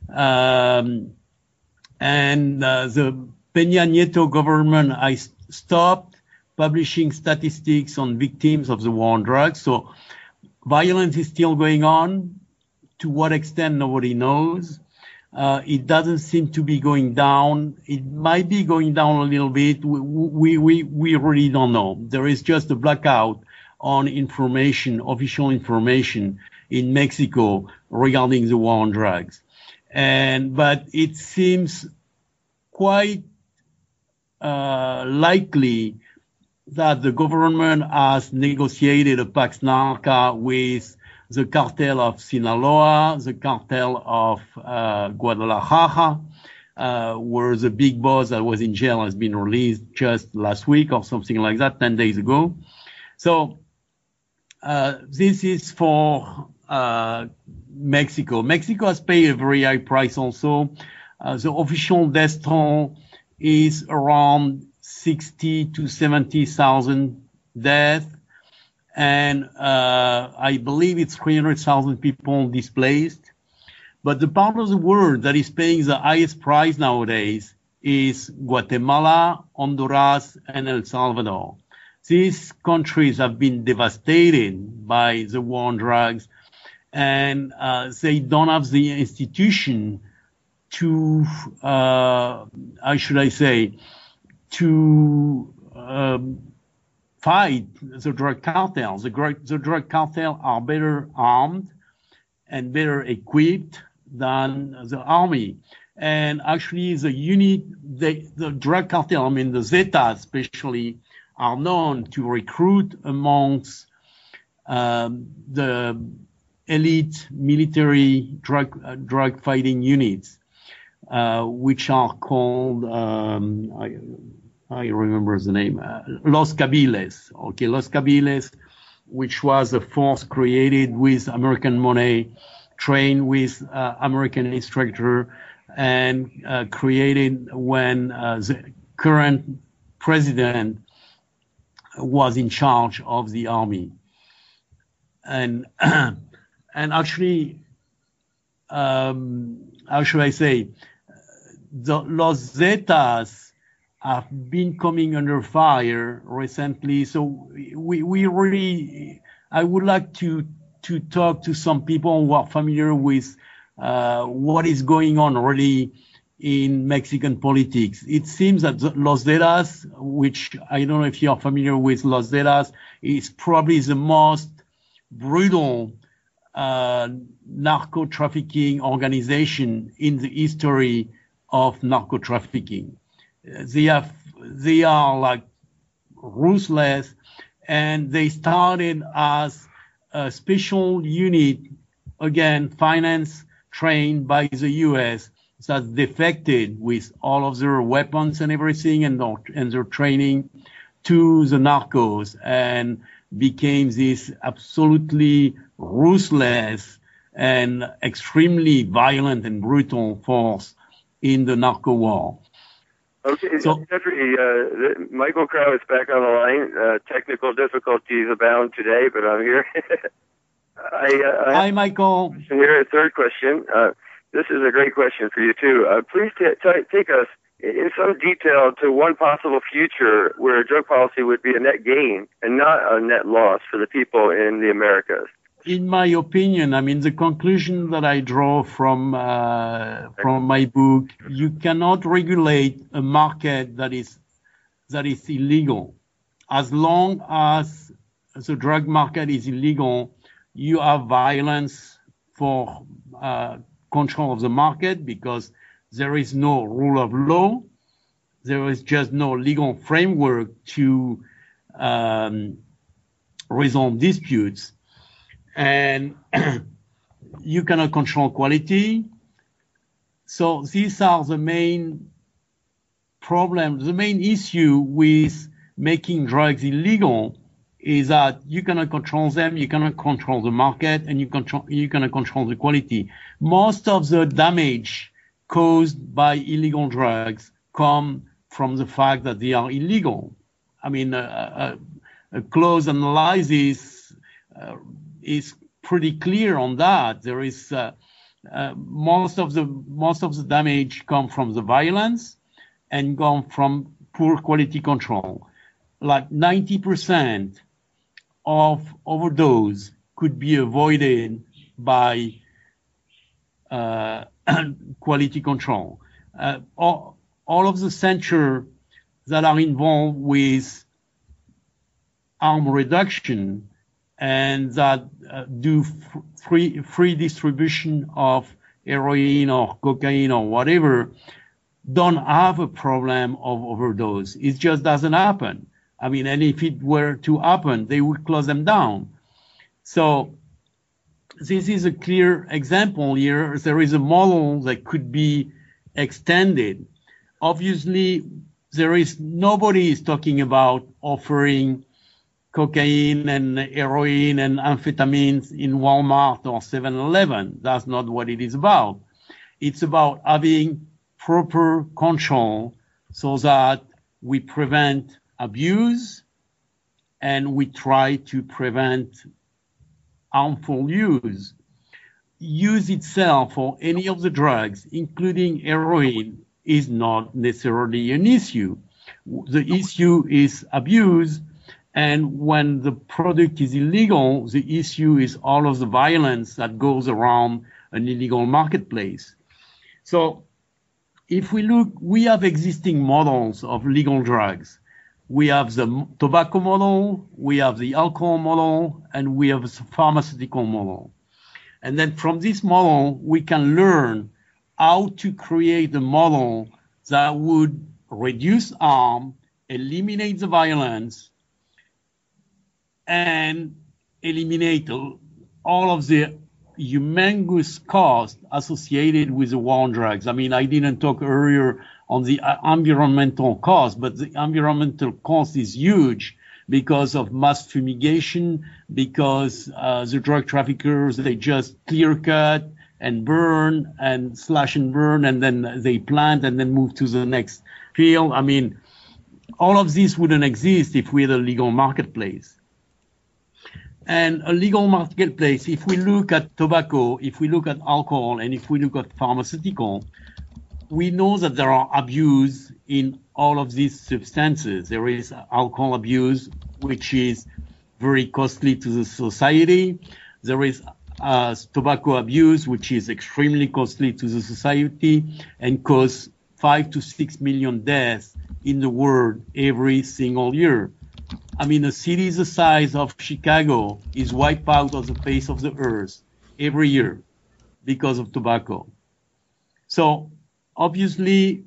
And the Peña Nieto government stopped publishing statistics on victims of the war on drugs. So violence is still going on. To what extent, nobody knows. It doesn't seem to be going down. It might be going down a little bit. We really don't know. There is just a blackout on information, official information in Mexico regarding the war on drugs. But it seems quite likely that the government has negotiated a Pax Narca with the cartel of Sinaloa, the cartel of Guadalajara, where the big boss that was in jail has been released just last week or something like that, 10 days ago. So this is for Mexico. Mexico has paid a very high price also. The official death toll is around 60 to 70,000 deaths. And I believe it's 300,000 people displaced. But the part of the world that is paying the highest price nowadays is Guatemala, Honduras, and El Salvador. These countries have been devastated by the war on drugs, and they don't have the institution to, how should I say, to fight the drug cartels. The drug cartels are better armed, and better equipped than the army. And actually, the unit, the drug cartel, I mean, the Zetas especially, are known to recruit amongst the elite military drug fighting units, which are called, I remember the name, Los Cabiles. Okay, Los Cabiles, which was a force created with American money, trained with American instructor, and created when the current president was in charge of the army. And and actually, how should I say, the Los Zetas have been coming under fire recently. So we really, I would like to talk to some people who are familiar with what is going on really in Mexican politics. It seems that Los Zetas, which I don't know if you are familiar with Los Zetas, is probably the most brutal narco trafficking organization in the history of narco trafficking. They are like ruthless, and they started as a special unit, again, financed, trained by the U.S., that defected with all of their weapons and everything and their training to the narcos and became this absolutely ruthless and extremely violent and brutal force in the narco war. Okay, so, Jeffrey, Michael Krawitz back on the line. Technical difficulties abound today, but I'm here. Hi, Michael. Here, a third question. This is a great question for you, too. Please take us in some detail to one possible future where drug policy would be a net gain and not a net loss for the people in the Americas. In my opinion, I mean, the conclusion that I draw from my book, you cannot regulate a market that is illegal. As long as the drug market is illegal, you have violence for control of the market because there is no rule of law. There is just no legal framework to resolve disputes. And you cannot control quality. So these are the main problems. The main issue with making drugs illegal is that you cannot control them, you cannot control the market, and you cannot control the quality. Most of the damage caused by illegal drugs come from the fact that they are illegal. I mean, a close analysis is pretty clear on that. There is most of the damage come from the violence and come from poor quality control. Like 90% of overdose could be avoided by quality control. All of the centers that are involved with harm reduction and that do free distribution of heroin or cocaine or whatever don't have a problem of overdose. It just doesn't happen. I mean, and if it were to happen, they would close them down. So this is a clear example here. There is a model that could be extended. Obviously, nobody is talking about offering cocaine and heroin and amphetamines in Walmart or 7-Eleven. That's not what it is about. It's about having proper control so that we prevent abuse and we try to prevent harmful use. Use itself for any of the drugs, including heroin, is not necessarily an issue. The issue is abuse. And when the product is illegal, the issue is all of the violence that goes around an illegal marketplace. So if we look, we have existing models of legal drugs. We have the tobacco model, we have the alcohol model, and we have the pharmaceutical model. And then from this model, we can learn how to create a model that would reduce harm, eliminate the violence, and eliminate all of the humongous cost associated with the war on drugs. I mean, I didn't talk earlier on the environmental cost, but the environmental cost is huge because of mass fumigation, because the drug traffickers, they just clear cut and burn and slash and burn, and then they plant and then move to the next field. I mean, all of this wouldn't exist if we had a legal marketplace. And a legal marketplace, if we look at tobacco, if we look at alcohol, and if we look at pharmaceutical, we know that there are abuse in all of these substances. There is alcohol abuse, which is very costly to the society. There is tobacco abuse, which is extremely costly to the society and causes 5 to 6 million deaths in the world every single year. I mean, a city the size of Chicago is wiped out of the face of the earth every year because of tobacco. So obviously,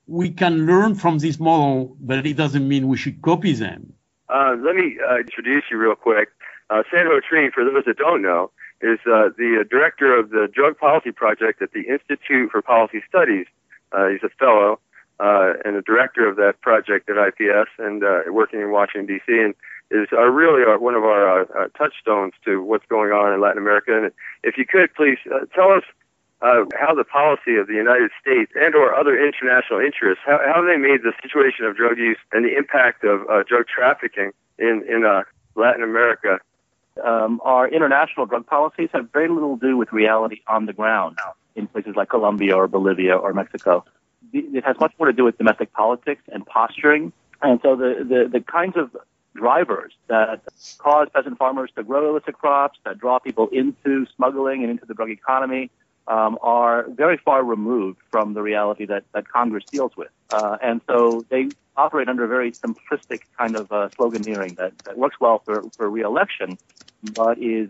we can learn from this model, but it doesn't mean we should copy them. Let me introduce you real quick. Sanho, for those that don't know, is the director of the Drug Policy Project at the Institute for Policy Studies. He's a fellow and the director of that project at IPS and working in Washington, D.C., and is really one of our touchstones to what's going on in Latin America. And if you could, please tell us how the policy of the United States and or other international interests, how they made the situation of drug use and the impact of drug trafficking in Latin America. Our international drug policies have very little to do with reality on the ground in places like Colombia or Bolivia or Mexico. It has much more to do with domestic politics and posturing. And so the kinds of drivers that cause peasant farmers to grow illicit crops, that draw people into smuggling and into the drug economy, are very far removed from the reality that Congress deals with. And so they operate under a very simplistic kind of sloganeering that works well for re-election, but is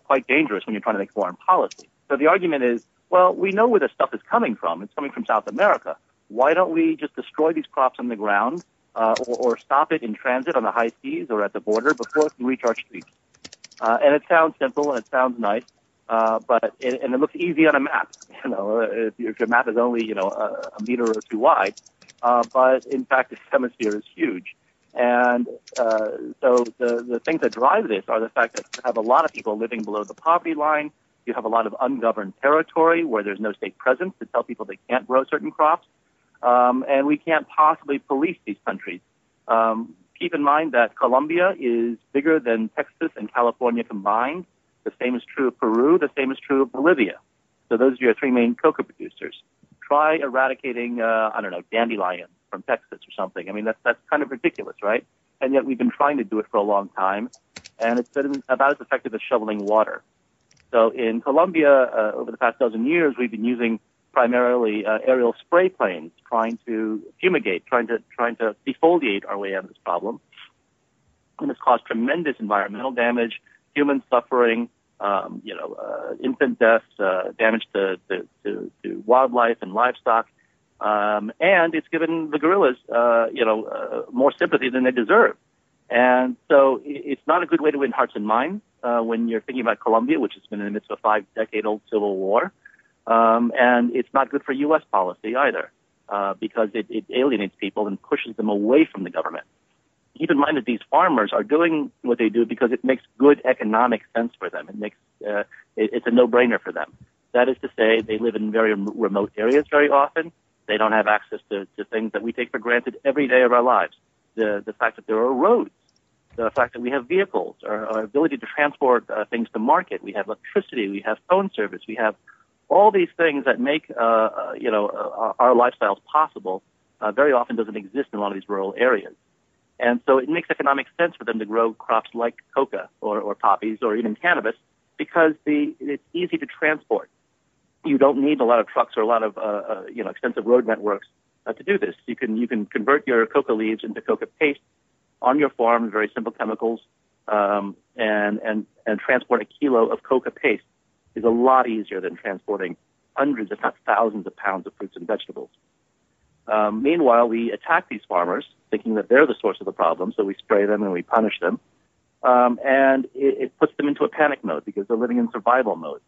quite dangerous when you're trying to make foreign policy. So the argument is, well, we know where this stuff is coming from. It's coming from South America. Why don't we just destroy these crops on the ground or stop it in transit on the high seas or at the border before it can reach our streets? And it sounds simple and it sounds nice. But it looks easy on a map, if your map is only, a meter or two wide. But in fact, this hemisphere is huge. And so the things that drive this are the fact that you have a lot of people living below the poverty line. You have a lot of ungoverned territory where there's no state presence to tell people they can't grow certain crops. And we can't possibly police these countries. Keep in mind that Colombia is bigger than Texas and California combined. The same is true of Peru. The same is true of Bolivia. So those are your three main coca producers. Try eradicating, dandelions from Texas or something. I mean, that's kind of ridiculous, right? And yet we've been trying to do it for a long time, and it's been about as effective as shoveling water. So in Colombia, over the past dozen years, we've been using primarily aerial spray planes, trying to fumigate, trying to defoliate our way out of this problem. And it's caused tremendous environmental damage, human suffering, infant deaths, damage to wildlife and livestock, and it's given the guerrillas, more sympathy than they deserve. And so it's not a good way to win hearts and minds when you're thinking about Colombia, which has been in the midst of a 5-decade-old civil war, and it's not good for U.S. policy either, because it alienates people and pushes them away from the government. Keep in mind that these farmers are doing what they do because it makes good economic sense for them. It's a no-brainer for them. That is to say, they live in very remote areas very often. They don't have access to things that we take for granted every day of our lives. The fact that there are roads, the fact that we have vehicles, our ability to transport things to market. We have electricity. We have phone service. We have all these things that make our lifestyles possible. Very often doesn't exist in a lot of these rural areas. And so it makes economic sense for them to grow crops like coca or poppies or even cannabis because it's easy to transport. You don't need a lot of trucks or a lot of extensive road networks to do this. You can convert your coca leaves into coca paste on your farm, very simple chemicals, and transport a kilo of coca paste is a lot easier than transporting hundreds, if not thousands, of pounds of fruits and vegetables. Meanwhile, we attack these farmers, thinking that they're the source of the problem, so we spray them and we punish them. And it puts them into a panic mode because they're living in survival mode,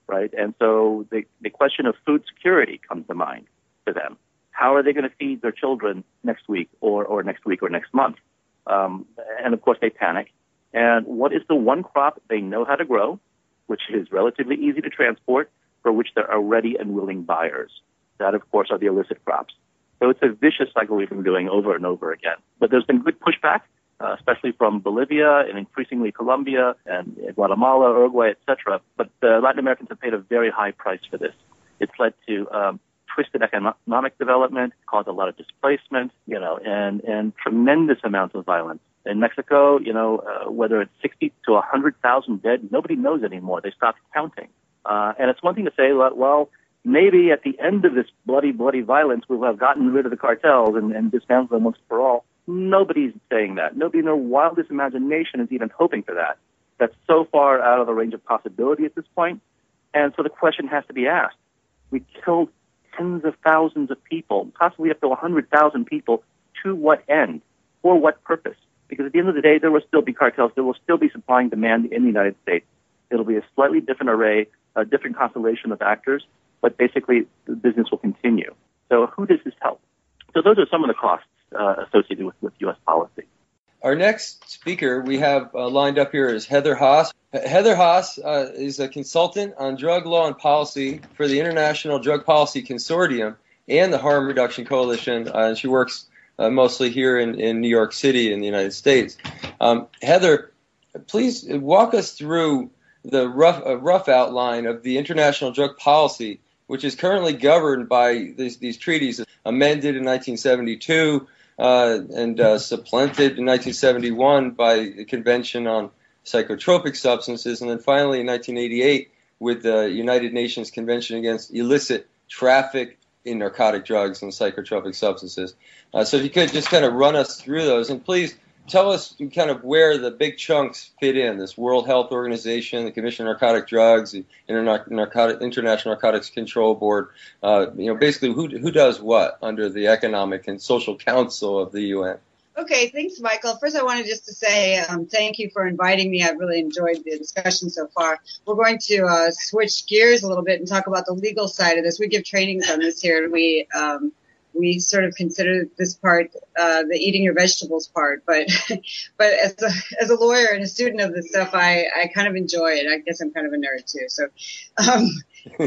right? And so the question of food security comes to mind to them. How are they going to feed their children next week or next week or next month? And of course, they panic. And what is the one crop they know how to grow, which is relatively easy to transport, for which there are ready and willing buyers? That, of course, are the illicit crops. So it's a vicious cycle we've been doing over and over again. But there's been good pushback, especially from Bolivia and increasingly Colombia and Guatemala, Uruguay, etc. But Latin Americans have paid a very high price for this. It's led to twisted economic development, caused a lot of displacement, and tremendous amounts of violence. In Mexico, whether it's 60 to 100,000 dead, nobody knows anymore. They stopped counting. And it's one thing to say, well, maybe at the end of this bloody violence, we'll have gotten rid of the cartels and dismantled them once for all. Nobody's saying that. Nobody in their wildest imagination is even hoping for that. That's so far out of the range of possibility at this point. And so the question has to be asked. We killed tens of thousands of people, possibly up to 100,000 people. To what end? For what purpose? Because at the end of the day, there will still be cartels. There will still be supply and demand in the United States. It'll be a slightly different array, a different constellation of actors, but basically the business will continue. So who does this help? So those are some of the costs associated with U.S. policy. Our next speaker we have lined up here is Heather Haase. Heather Haase is a consultant on drug law and policy for the International Drug Policy Consortium and the Harm Reduction Coalition, and she works mostly here in New York City in the United States. Heather, please walk us through the rough outline of the international drug policy, which is currently governed by these treaties amended in 1972 and supplanted in 1971 by the Convention on Psychotropic Substances, and then finally in 1988 with the United Nations Convention against Illicit Traffic in Narcotic Drugs and Psychotropic Substances. So if you could just kind of run us through those, and please tell us kind of where the big chunks fit in, this World Health Organization, the Commission on Narcotic Drugs, the International Narcotics Control Board, basically who does what under the Economic and Social Council of the UN. Okay, thanks, Michael. First, I wanted just to say thank you for inviting me. I've really enjoyed the discussion so far. We're going to switch gears a little bit and talk about the legal side of this. We give trainings on this here, and we sort of consider this part the eating your vegetables part. But as a lawyer and a student of this stuff, I kind of enjoy it. I guess I'm kind of a nerd too.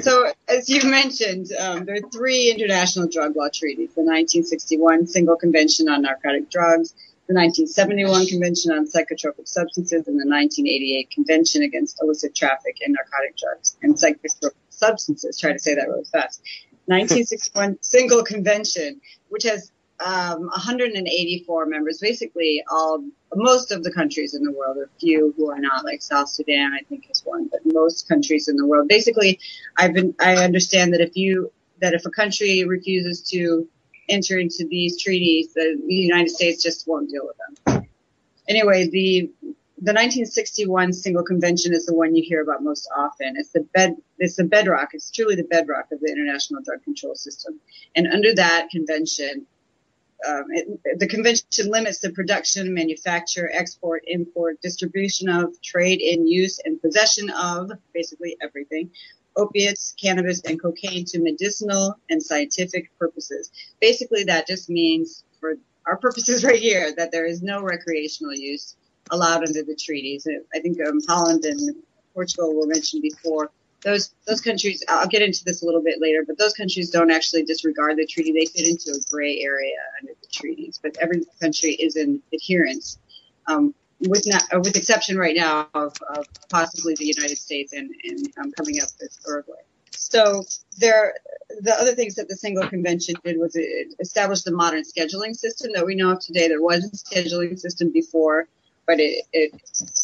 So as you mentioned, there are three international drug law treaties: the 1961 Single Convention on Narcotic Drugs, the 1971 Convention on Psychotropic Substances, and the 1988 Convention against Illicit Traffic in Narcotic Drugs and Psychotropic Substances. Try to say that really fast. 1961 Single Convention, which has 184 members, basically most of the countries in the world. There are a few who are not, like South Sudan, I think is one, but most countries in the world. Basically, I understand that if a country refuses to enter into these treaties, the United States just won't deal with them. Anyway, the 1961 Single Convention is the one you hear about most often. It's the bedrock. It's truly the bedrock of the international drug control system. And under that convention, the convention limits the production, manufacture, export, import, distribution of, trade in, use, and possession of basically everything, opiates, cannabis, and cocaine to medicinal and scientific purposes. Basically, that just means, for our purposes right here, that there is no recreational use allowed under the treaties. I think Holland and Portugal were mentioned before. Those countries, I'll get into this a little bit later, but those countries don't actually disregard the treaty. They fit into a gray area under the treaties, but every country is in adherence, with exception right now of possibly the United States and coming up with Uruguay. So the other things that the Single Convention did was it established the modern scheduling system that we know of today. There was a scheduling system before, but it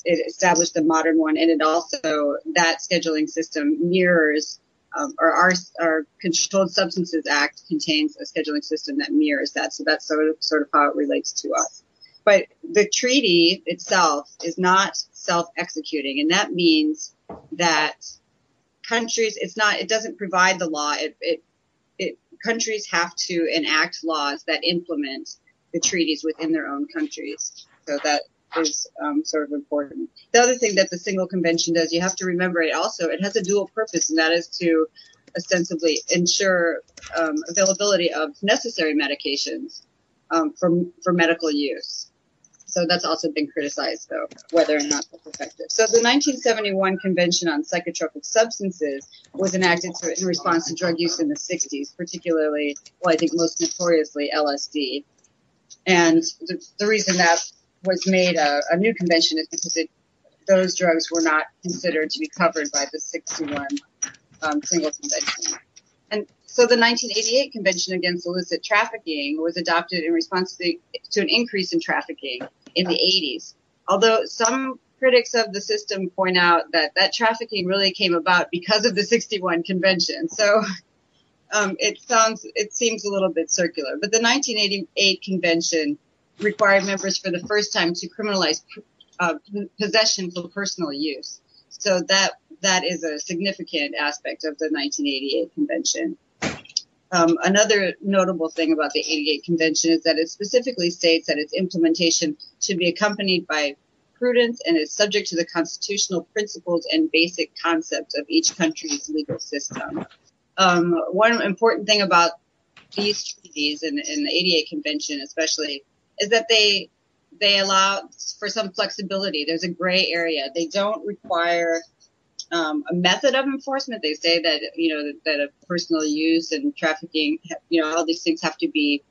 established a modern one, and it also, that scheduling system mirrors, or our Controlled Substances Act contains a scheduling system that mirrors that. So that's sort of how it relates to us. But the treaty itself is not self-executing, and that means that countries, it doesn't provide the law. Countries have to enact laws that implement the treaties within their own countries. So that is sort of important. The other thing that the single convention does, you have to remember it has a dual purpose, and that is to ostensibly ensure availability of necessary medications for medical use. So that's also been criticized, though, whether or not that's effective. So the 1971 Convention on Psychotropic Substances was enacted in response to drug use in the 60s, particularly, I think most notoriously, LSD. And the reason that was made a new convention is because those drugs were not considered to be covered by the 61 single convention. And so the 1988 Convention Against Illicit Trafficking was adopted in response to an increase in trafficking in the 80s. Although some critics of the system point out that trafficking really came about because of the 61 Convention. So it seems a little bit circular. But the 1988 Convention required members for the first time to criminalize possession for personal use. So that is a significant aspect of the 1988 Convention. Another notable thing about the 88 Convention is that it specifically states that its implementation should be accompanied by prudence and is subject to the constitutional principles and basic concepts of each country's legal system. One important thing about these treaties and the 88 Convention especially is that they allow for some flexibility. There's a gray area. They don't require a method of enforcement. They say that, that a personal use and trafficking, all these things have to be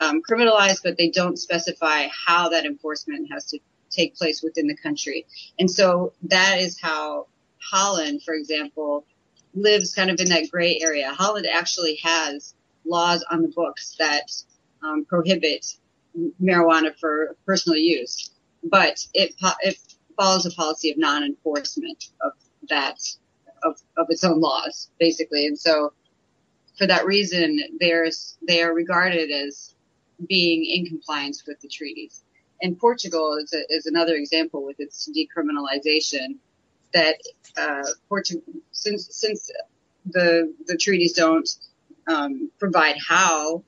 criminalized, but they don't specify how that enforcement has to take place within the country. And so that is how Holland, for example, lives kind of in that gray area. Holland actually has laws on the books that prohibit marijuana for personal use, but it follows a policy of non-enforcement of its own laws, basically. And so for that reason, they are regarded as being in compliance with the treaties. And Portugal is another example with its decriminalization that since the treaties don't provide how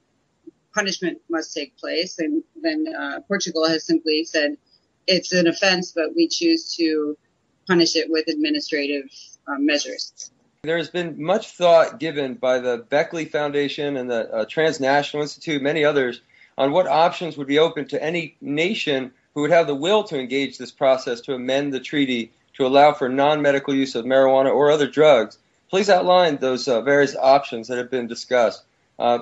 punishment must take place, and then Portugal has simply said it's an offense, but we choose to punish it with administrative measures. There's been much thought given by the Beckley Foundation and the Transnational Institute, many others, on what options would be open to any nation who would have the will to engage this process to amend the treaty to allow for non-medical use of marijuana or other drugs. Please outline those various options that have been discussed.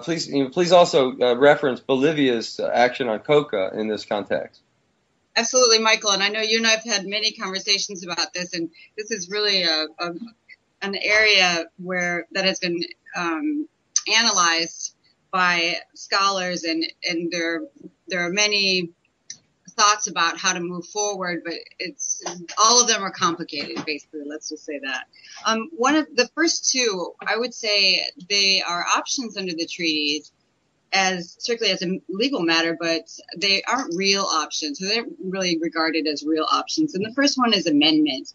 Please also reference Bolivia's action on coca in this context. Absolutely, Michael. And I know you and I have had many conversations about this, and this is really an area that has been analyzed by scholars, and there are many thoughts about how to move forward, but all of them are complicated, basically. Let's just say that. One of the first two, I would say they are options under the treaties strictly as a legal matter, but they aren't real options. So they're really regarded as real options. And the first one is amendment.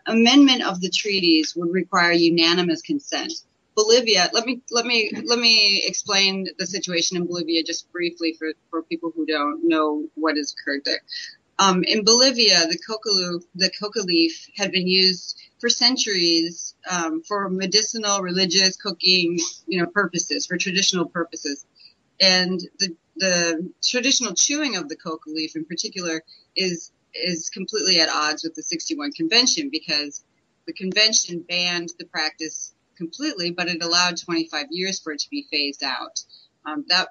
Amendment of the treaties would require unanimous consent. Bolivia, let me explain the situation in Bolivia just briefly for people who don't know what has occurred there. In Bolivia, the coca leaf had been used for centuries for medicinal, religious, cooking, purposes, for traditional purposes. And the traditional chewing of the coca leaf in particular is completely at odds with the 61 Convention, because the convention banned the practice completely, but it allowed 25 years for it to be phased out. That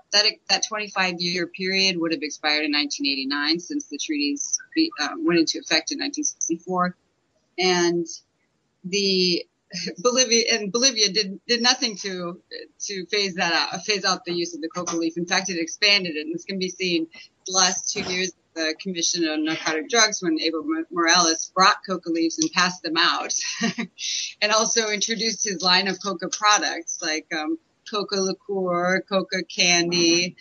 25-year period would have expired in 1989, since the treaties went into effect in 1964, and Bolivia did nothing to phase out the use of the coca leaf. In fact, it expanded it, and this can be seen the last 2 years. The Commission on Narcotic Drugs, when Evo Morales brought coca leaves and passed them out, and also introduced his line of coca products like coca liqueur, coca candy,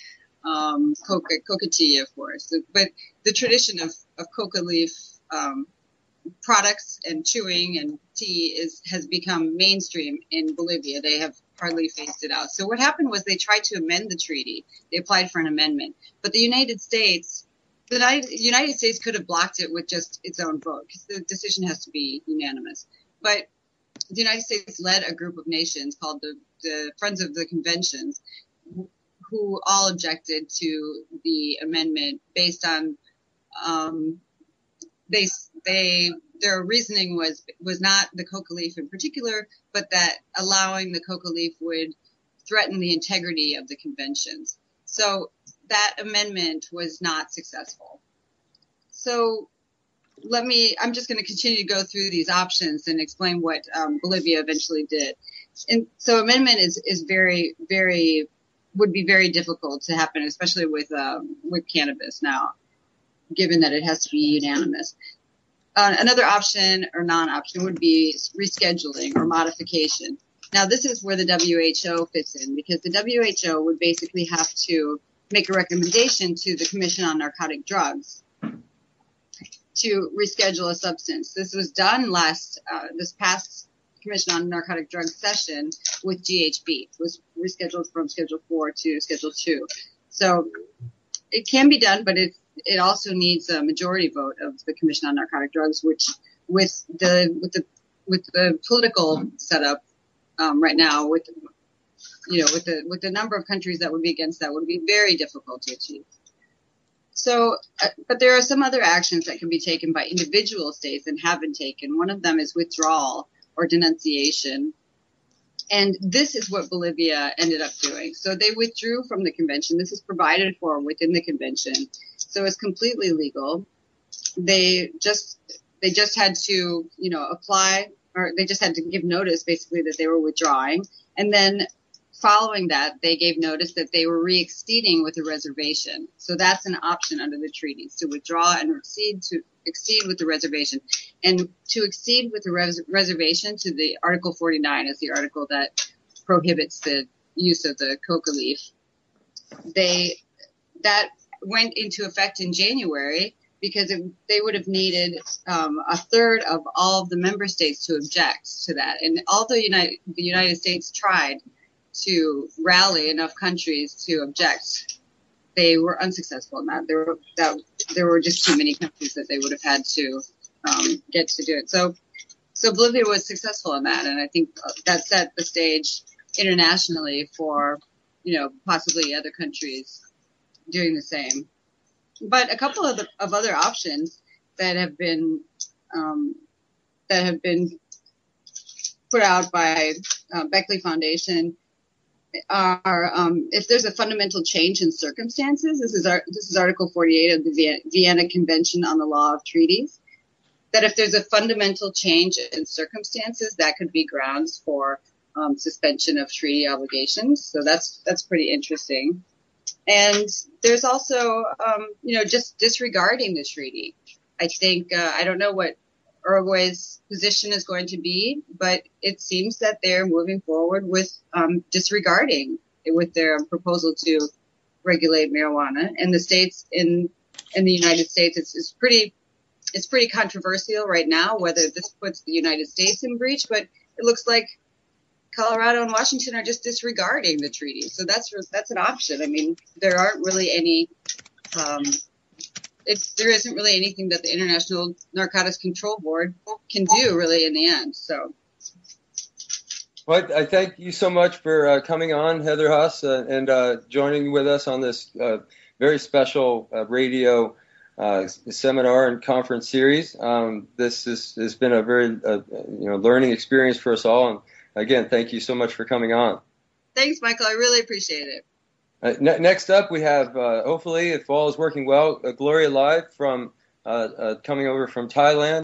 coca tea, of course. But the tradition of coca leaf products and chewing and tea has become mainstream in Bolivia. They have hardly phased it out. So what happened was they tried to amend the treaty. They applied for an amendment. But the United States could have blocked it with just its own vote because the decision has to be unanimous. But the United States led a group of nations called the Friends of the Conventions who all objected to the amendment based on their reasoning was not the coca leaf in particular, but that allowing the coca leaf would threaten the integrity of the conventions. So that amendment was not successful. So I'm just going to continue to go through these options and explain what Bolivia eventually did. And so amendment is very, very, would be very difficult to happen, especially with cannabis now, given that it has to be unanimous. Another option or non-option would be rescheduling or modification. Now, this is where the WHO fits in, because the WHO would basically have to make a recommendation to the Commission on Narcotic Drugs to reschedule a substance. This was done this past Commission on Narcotic Drugs session with GHB. It was rescheduled from Schedule 4 to Schedule 2. So it can be done, but it also needs a majority vote of the Commission on Narcotic Drugs, which with the political setup right now, with the number of countries that would be against that, would be very difficult to achieve. So, but there are some other actions that can be taken by individual states and have been taken. One of them is withdrawal or denunciation. And this is what Bolivia ended up doing. So they withdrew from the convention. This is provided for within the convention. So it's completely legal. They just had to, apply, or they just had to give notice basically that they were withdrawing. And then following that, they gave notice that they were re-exceeding with a reservation. So that's an option under the treaties, to withdraw and exceed with the reservation. And to exceed with the reservation to the Article 49 is the article that prohibits the use of the coca leaf. That went into effect in January because they would have needed a third of all of the member states to object to that. And although the United States tried to rally enough countries to object, they were unsuccessful in that. There were just too many countries that they would have had to get to do it. So Bolivia was successful in that, and I think that set the stage internationally for possibly other countries doing the same. But a couple of other options that have been put out by Beckley Foundation are if there's a fundamental change in circumstances. This is Article 48 of the Vienna Convention on the Law of Treaties. That if there's a fundamental change in circumstances, that could be grounds for suspension of treaty obligations. So that's pretty interesting. And there's also, just disregarding the treaty. I think, I don't know what Uruguay's position is going to be, but it seems that they're moving forward with disregarding it with their proposal to regulate marijuana. And the states in the United States, it's pretty controversial right now whether this puts the United States in breach, but it looks like Colorado and Washington are just disregarding the treaty. So that's an option. I mean, there aren't really any, there isn't really anything that the International Narcotics Control Board can do really in the end. So. Well, I thank you so much for coming on, Heather Haase, and joining with us on this very special radio seminar and conference series. This has been a very learning experience for us all. And again, thank you so much for coming on. Thanks, Michael. I really appreciate it. Next up, we have, hopefully, if all is working well, Gloria Lai from coming over from Thailand.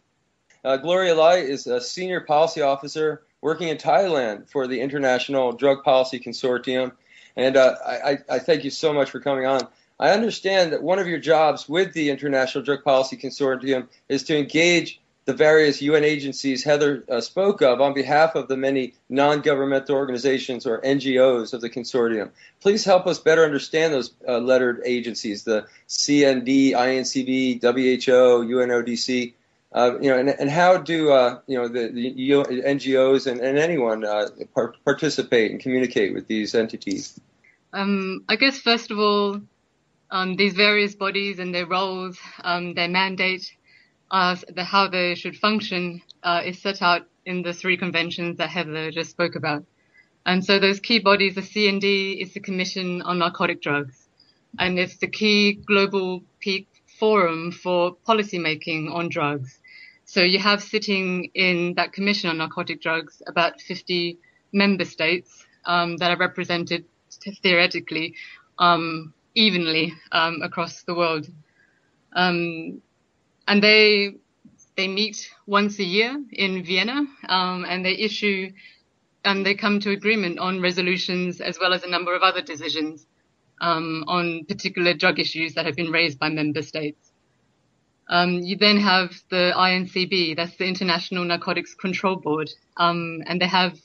Gloria Lai is a senior policy officer working in Thailand for the International Drug Policy Consortium. And I thank you so much for coming on. I understand that one of your jobs with the International Drug Policy Consortium is to engage the various UN agencies Heather spoke of on behalf of the many non-governmental organizations or NGOs of the consortium. Please help us better understand those lettered agencies, the CND, INCB, WHO, UNODC, and how do the NGOs and anyone participate and communicate with these entities? I guess first of all, these various bodies and their roles, their mandate, how they should function is set out in the 3 conventions that Heather just spoke about. And so those key bodies, the CND is the Commission on Narcotic Drugs, and it's the key global peak forum for policy making on drugs. So you have sitting in that Commission on Narcotic Drugs about 50 member states that are represented theoretically evenly across the world. And they meet once a year in Vienna, and they come to agreement on resolutions as well as a number of other decisions on particular drug issues that have been raised by member states. You then have the INCB, that's the International Narcotics Control Board, and they have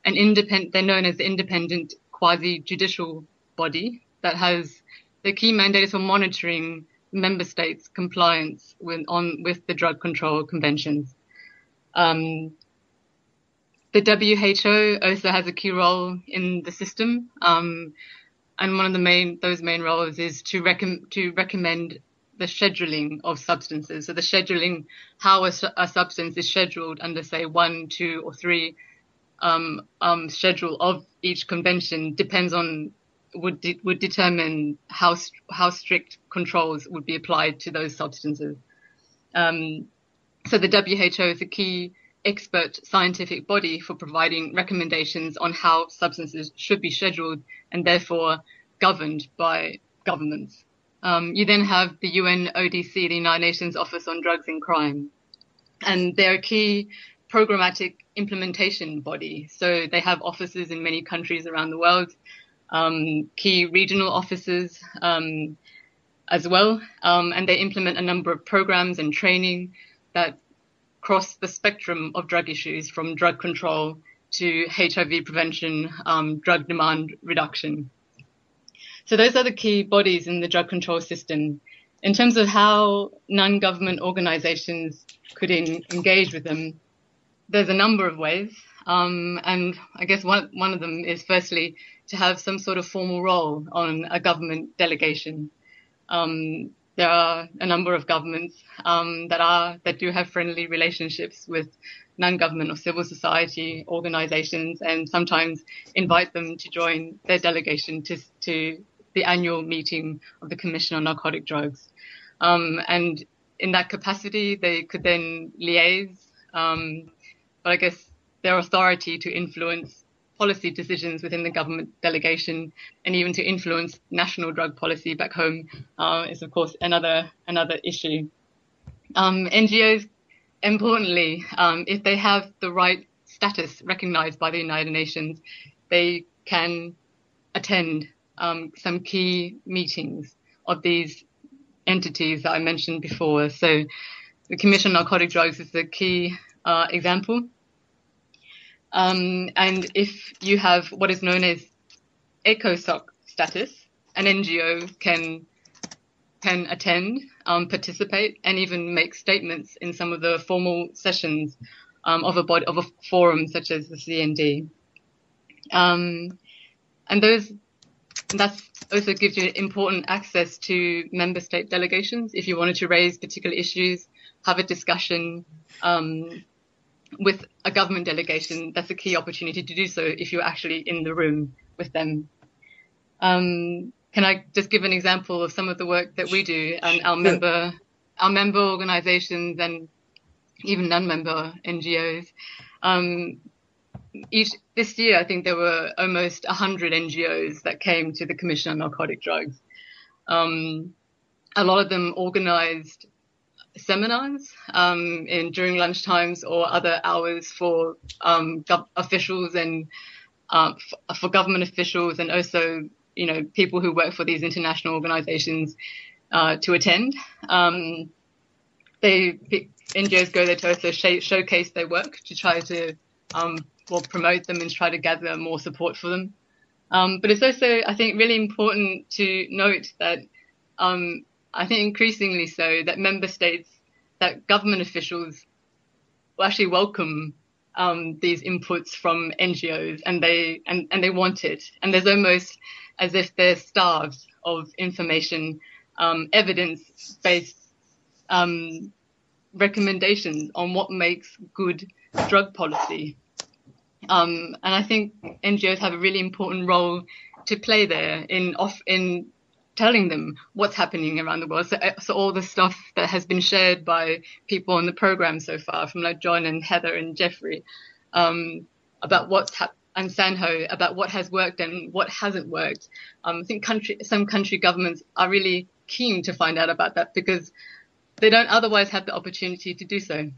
they're known as the independent quasi-judicial body that has the key mandate for monitoring member states' compliance with the drug control conventions. The WHO also has a key role in the system, and one of those main roles is to recommend the scheduling of substances. So the scheduling, how a substance is scheduled under, say, 1, 2, or 3 schedule of each convention depends on would determine how strict controls would be applied to those substances. So the WHO is a key expert scientific body for providing recommendations on how substances should be scheduled and therefore governed by governments. You then have the UNODC, the United Nations Office on Drugs and Crime, and they're a key programmatic implementation body. So they have offices in many countries around the world, key regional offices as well, and they implement a number of programs and training that cross the spectrum of drug issues, from drug control to HIV prevention, drug demand reduction. So those are the key bodies in the drug control system. In terms of how non-government organizations could engage with them, there's a number of ways. And I guess one of them is firstly to have some sort of formal role on a government delegation. There are a number of governments that do have friendly relationships with non-government or civil society organizations, and sometimes invite them to join their delegation to the annual meeting of the Commission on Narcotic Drugs. And in that capacity, they could then liaise, but I guess their authority to influence policy decisions within the government delegation and even to influence national drug policy back home is, of course, another issue. NGOs, importantly, if they have the right status recognized by the United Nations, they can attend some key meetings of these entities that I mentioned before. So the Commission on Narcotic Drugs is the key example. And if you have what is known as ECOSOC status, an NGO can attend, participate, and even make statements in some of the formal sessions of a forum such as the CND. And that also gives you important access to member state delegations. If you wanted to raise particular issues, have a discussion with a government delegation, that's a key opportunity to do so if you're actually in the room with them. Can I just give an example of some of the work that we do and our member organizations and even non-member NGOs? This year, I think there were almost 100 NGOs that came to the Commission on Narcotic Drugs. A lot of them organized seminars during lunchtimes or other hours for officials and for government officials, and also people who work for these international organizations to attend. They NGOs go there to also showcase their work, to try to promote them and try to gather more support for them. But it's also, I think, really important to note that I think increasingly so that member states, that government officials will actually welcome these inputs from NGOs, and they want it. And there's almost as if they're starved of information, evidence-based recommendations on what makes good drug policy. And I think NGOs have a really important role to play there in telling them what's happening around the world. So all the stuff that has been shared by people on the program so far, from like John and Hetzer and Jeffery, about what's and Sanho, about what has worked and what hasn't worked. I think some country governments are really keen to find out about that because they don't otherwise have the opportunity to do so.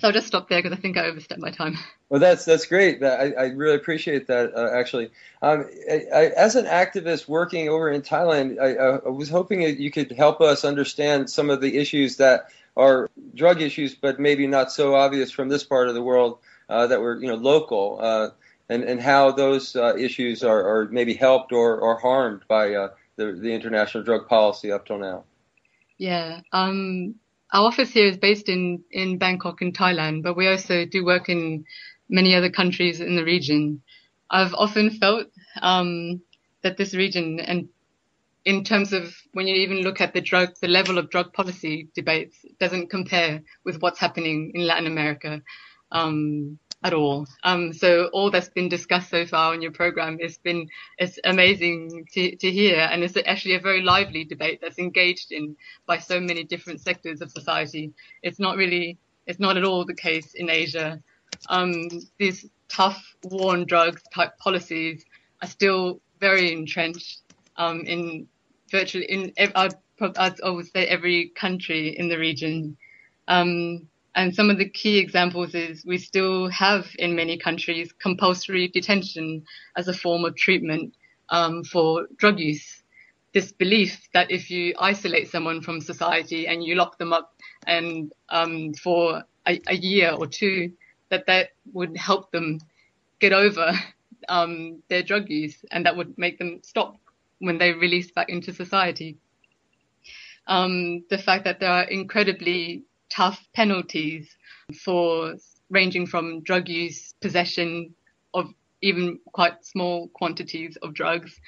So I'll just stop there because I think I overstepped my time. Well, that's great. I really appreciate that, actually. As an activist working over in Thailand, I was hoping that you could help us understand some of the issues that are drug issues, but maybe not so obvious from this part of the world, that were local, and how those issues are maybe helped or harmed by the international drug policy up till now. Yeah. Our office here is based in Bangkok in Thailand, but we also do work in many other countries in the region. I've often felt that this region, and in terms of when you even look at the level of drug policy debates, doesn't compare with what's happening in Latin America at all. So all that's been discussed so far on your program it's amazing to hear, and it's actually a very lively debate that's engaged in by so many different sectors of society. It's not at all the case in Asia. These tough war on drugs type policies are still very entrenched in virtually I'd always say every country in the region. And some of the key examples is we still have in many countries compulsory detention as a form of treatment for drug use. This belief that if you isolate someone from society and you lock them up and for a year or two, that would help them get over their drug use, and that would make them stop when they release back into society. The fact that there are incredibly tough penalties for ranging from drug use, possession of even quite small quantities of drugs,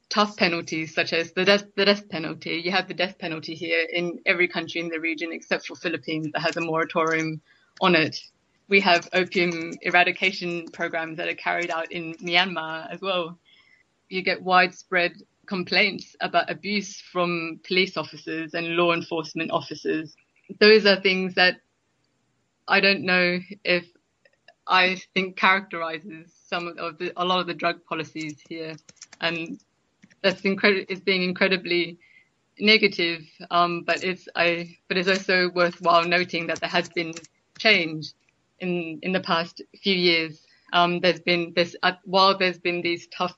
tough penalties such as the death penalty. You have the death penalty here in every country in the region except for Philippines that has a moratorium on it. We have opium eradication programs that are carried out in Myanmar as well. You get widespread complaints about abuse from police officers and law enforcement officers. Those are things that I don't know if I think characterizes a lot of the drug policies here, and that's it's being incredibly negative. But it's also worthwhile noting that there has been change in the past few years. There's been this while there's been these tough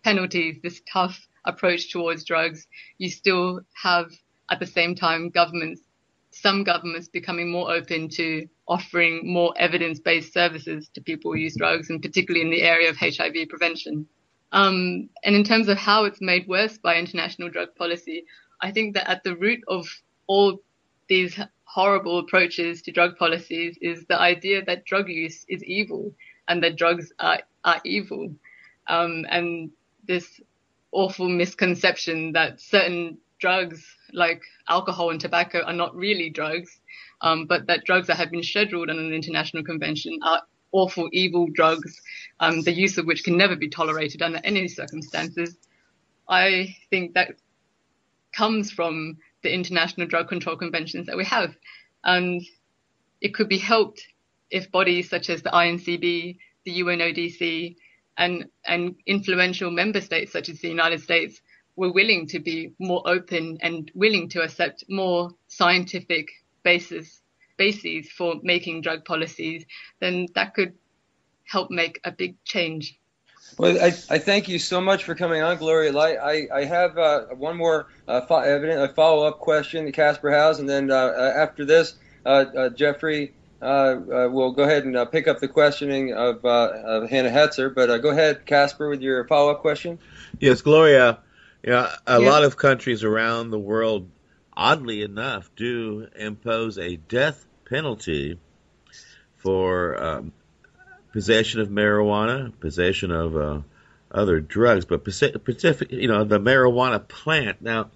penalties, this tough approach towards drugs, you still have at the same time some governments becoming more open to offering more evidence-based services to people who use drugs, and particularly in the area of HIV prevention. And in terms of how it's made worse by international drug policy, I think that at the root of all these horrible approaches to drug policies is the idea that drug use is evil and that drugs are evil. And this awful misconception that certain drugs like alcohol and tobacco are not really drugs, but that drugs that have been scheduled on an international convention are awful, evil drugs, the use of which can never be tolerated under any circumstances. I think that comes from the international drug control conventions that we have. And it could be helped if bodies such as the INCB, the UNODC, and influential member states such as the United States were willing to be more open and willing to accept more scientific bases for making drug policies, then that could help make a big change. Well, I thank you so much for coming on, Gloria Lai. I have one more follow-up question that Casper has, and then after this, Jeffrey will go ahead and pick up the questioning of Hannah Hetzer. But go ahead, Casper, with your follow-up question. Yes, Gloria. A lot of countries around the world, oddly enough, do impose a death penalty for possession of marijuana, possession of other drugs, but specific, the marijuana plant. Now,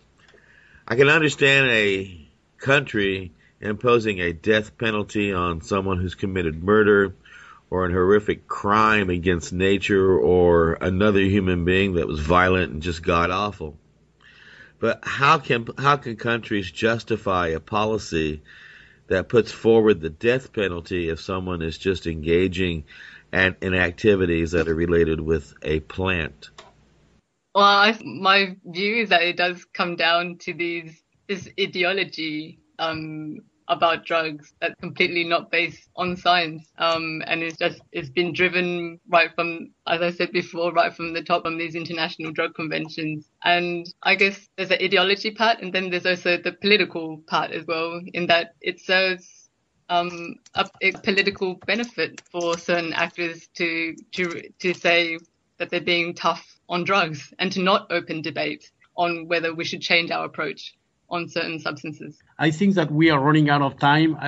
I can understand a country imposing a death penalty on someone who's committed murder or a horrific crime against nature or another human being that was violent and just god-awful. But how can countries justify a policy that puts forward the death penalty if someone is just engaging in activities that are related with a plant? Well, my view is that it does come down to this ideology about drugs that's completely not based on science, and it's been driven right from, as I said before, right from the top on these international drug conventions. And I guess there's an ideology part, and then there's also the political part as well, in that it serves a political benefit for certain actors to say that they're being tough on drugs and to not open debate on whether we should change our approach on certain substances. I think that we are running out of time.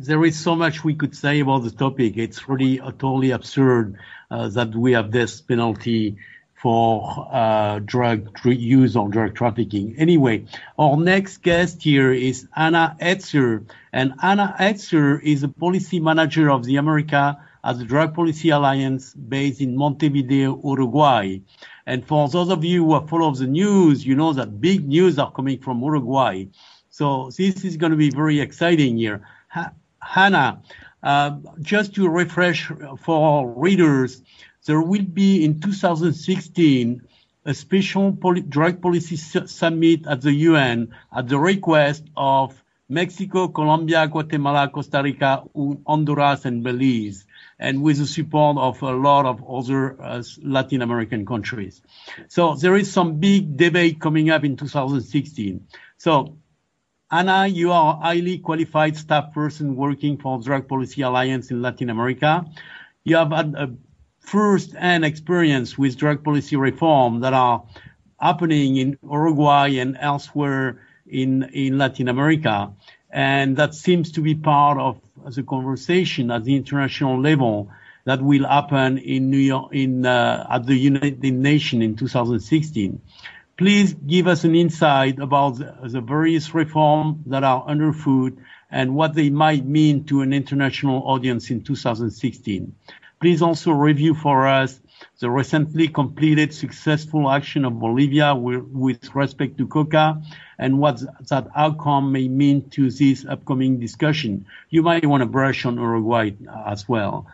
There is so much we could say about the topic. It's really totally absurd that we have this penalty for drug use or drug trafficking. Anyway, our next guest here is Anna Hetzer. And Anna Hetzer is a policy manager of the America as a Drug Policy Alliance based in Montevideo, Uruguay. And for those of you who follow the news, you know that big news are coming from Uruguay. So this is going to be very exciting here. Hannah, just to refresh for our readers, there will be in 2016 a special drug policy summit at the UN at the request of Mexico, Colombia, Guatemala, Costa Rica, Honduras, and Belize, and with the support of a lot of other Latin American countries. So there is some big debate coming up in 2016. So, Anna, you are a highly qualified staff person working for Drug Policy Alliance in Latin America. You have had a first-hand experience with drug policy reform that are happening in Uruguay and elsewhere in Latin America. And that seems to be part of the conversation at the international level that will happen in New York, at the United Nations in 2016. Please give us an insight about the various reforms that are underfoot and what they might mean to an international audience in 2016. Please also review for us the recently completed successful action of Bolivia with respect to coca and what that outcome may mean to this upcoming discussion. You might want to brush on Uruguay as well.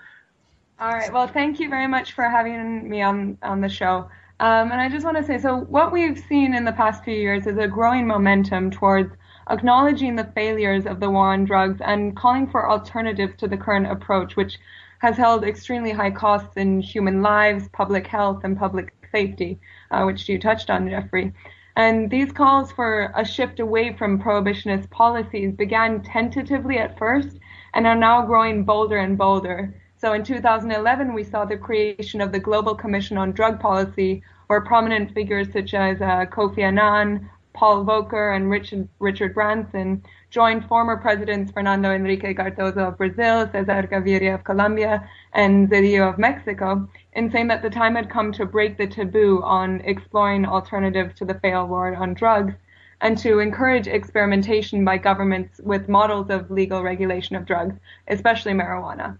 All right. Well, thank you very much for having me on the show. And I just want to say, so what we've seen in the past few years is a growing momentum towards acknowledging the failures of the war on drugs and calling for alternatives to the current approach, which has held extremely high costs in human lives, public health, and public safety, which you touched on, Jeffrey. And these calls for a shift away from prohibitionist policies began tentatively at first and are now growing bolder and bolder. So in 2011, we saw the creation of the Global Commission on Drug Policy, where prominent figures such as Kofi Annan, Paul Volcker, and Richard Branson joined former presidents Fernando Henrique Cardoso of Brazil, Cesar Gaviria of Colombia, and Zedillo of Mexico in saying that the time had come to break the taboo on exploring alternatives to the failed war on drugs and to encourage experimentation by governments with models of legal regulation of drugs, especially marijuana.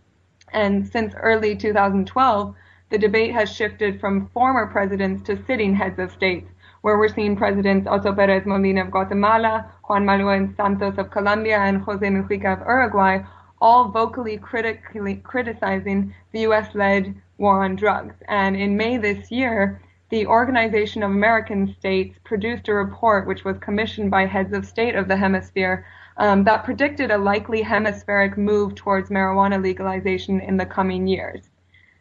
And since early 2012, the debate has shifted from former presidents to sitting heads of states, where we're seeing Presidents Otto Pérez Molina of Guatemala, Juan Manuel Santos of Colombia, and José Mujica of Uruguay, all vocally criticizing the U.S.-led war on drugs. And in May this year, the Organization of American States produced a report which was commissioned by heads of state of the hemisphere that predicted a likely hemispheric move towards marijuana legalization in the coming years.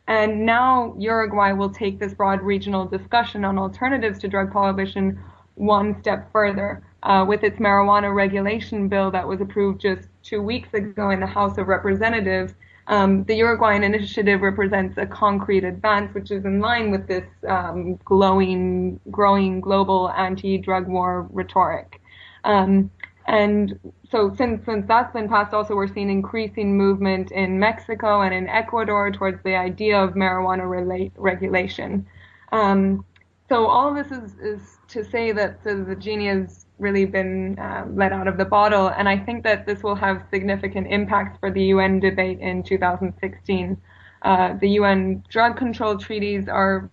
And now Uruguay will take this broad regional discussion on alternatives to drug prohibition one step further with its marijuana regulation bill that was approved just 2 weeks ago in the House of Representatives, the Uruguayan initiative represents a concrete advance, which is in line with this growing global anti-drug war rhetoric. And so since that's been passed, also we're seeing increasing movement in Mexico and in Ecuador towards the idea of marijuana regulation. So all of this is to say that the genie has really been let out of the bottle, and I think that this will have significant impacts for the UN debate in 2016. The UN drug control treaties are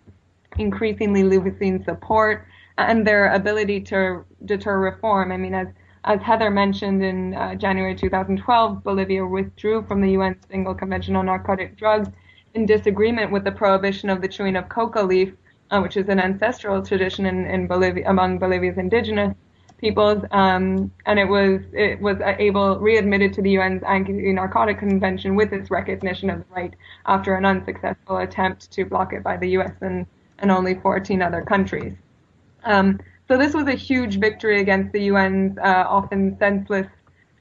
increasingly losing support and their ability to deter reform. I mean, as Heather mentioned, in January 2012, Bolivia withdrew from the UN Single Convention on Narcotic Drugs in disagreement with the prohibition of the chewing of coca leaf, which is an ancestral tradition in Bolivia, among Bolivia's indigenous peoples, and it was readmitted to the UN's Anti-Narcotic Convention with its recognition of the right after an unsuccessful attempt to block it by the US and only 14 other countries. So this was a huge victory against the UN's often senseless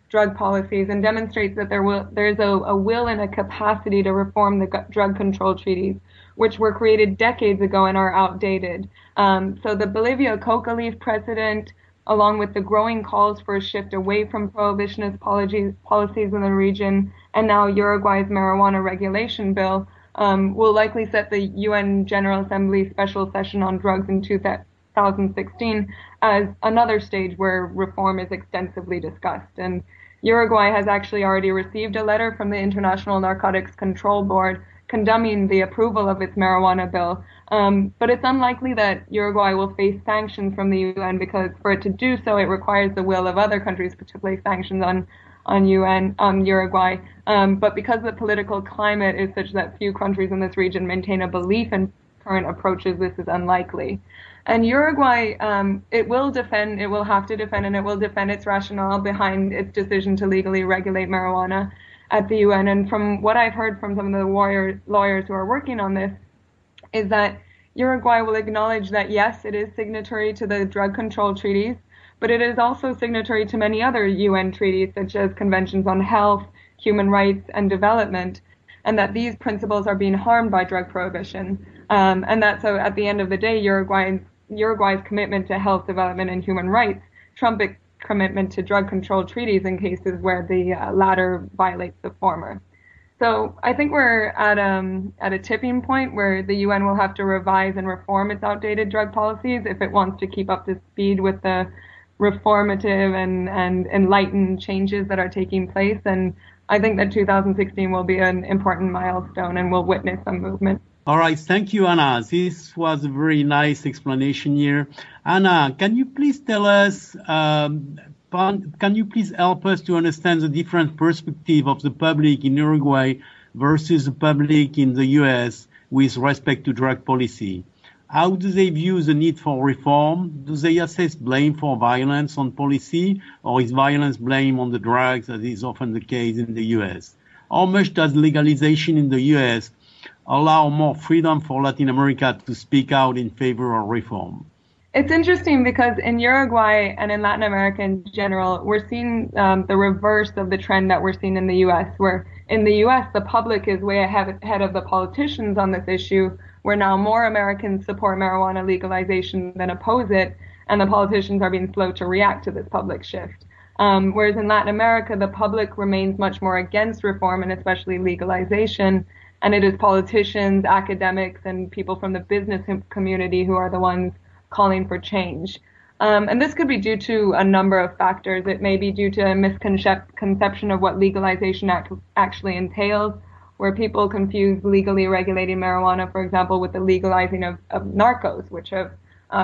drug policies, and demonstrates that there's a will and a capacity to reform the drug control treaties, which were created decades ago and are outdated. So the Bolivia coca leaf precedent, along with the growing calls for a shift away from prohibitionist policies in the region, and now Uruguay's marijuana regulation bill, will likely set the UN General Assembly special session on drugs in 2016 as another stage where reform is extensively discussed. And Uruguay has actually already received a letter from the International Narcotics Control Board condemning the approval of its marijuana bill. But it's unlikely that Uruguay will face sanctions from the UN, because for it to do so, it requires the will of other countries to place sanctions on Uruguay. But because the political climate is such that few countries in this region maintain a belief in current approaches, this is unlikely. And Uruguay, it will have to defend, and it will defend its rationale behind its decision to legally regulate marijuana at the UN. And from what I've heard from some of the lawyers who are working on this, is that Uruguay will acknowledge that, yes, it is signatory to the drug control treaties, but it is also signatory to many other UN treaties, such as conventions on health, human rights, and development, and that these principles are being harmed by drug prohibition. And that so at the end of the day, Uruguay's commitment to health, development, and human rights trump its commitment to drug control treaties in cases where the latter violates the former. So I think we're at a tipping point where the UN will have to revise and reform its outdated drug policies if it wants to keep up to speed with the reformative and enlightened changes that are taking place. And I think that 2016 will be an important milestone, and we'll witness some movement. All right, thank you, Anna. This was a very nice explanation here. Anna, can you please tell us, can you please help us to understand the different perspective of the public in Uruguay versus the public in the US with respect to drug policy? How do they view the need for reform? Do they assess blame for violence on policy, or is violence blame on the drugs, as is often the case in the US? How much does legalization in the US allow more freedom for Latin America to speak out in favor of reform? It's interesting because in Uruguay and in Latin America in general, we're seeing the reverse of the trend that we're seeing in the U.S., where in the U.S. the public is way ahead of the politicians on this issue, where now more Americans support marijuana legalization than oppose it, and the politicians are being slow to react to this public shift. Whereas in Latin America, the public remains much more against reform, and especially legalization, and it is politicians, academics, and people from the business community who are the ones calling for change. And this could be due to a number of factors. It may be due to a misconception of what legalization actually entails, where people confuse legally regulating marijuana, for example, with the legalizing of narcos, which have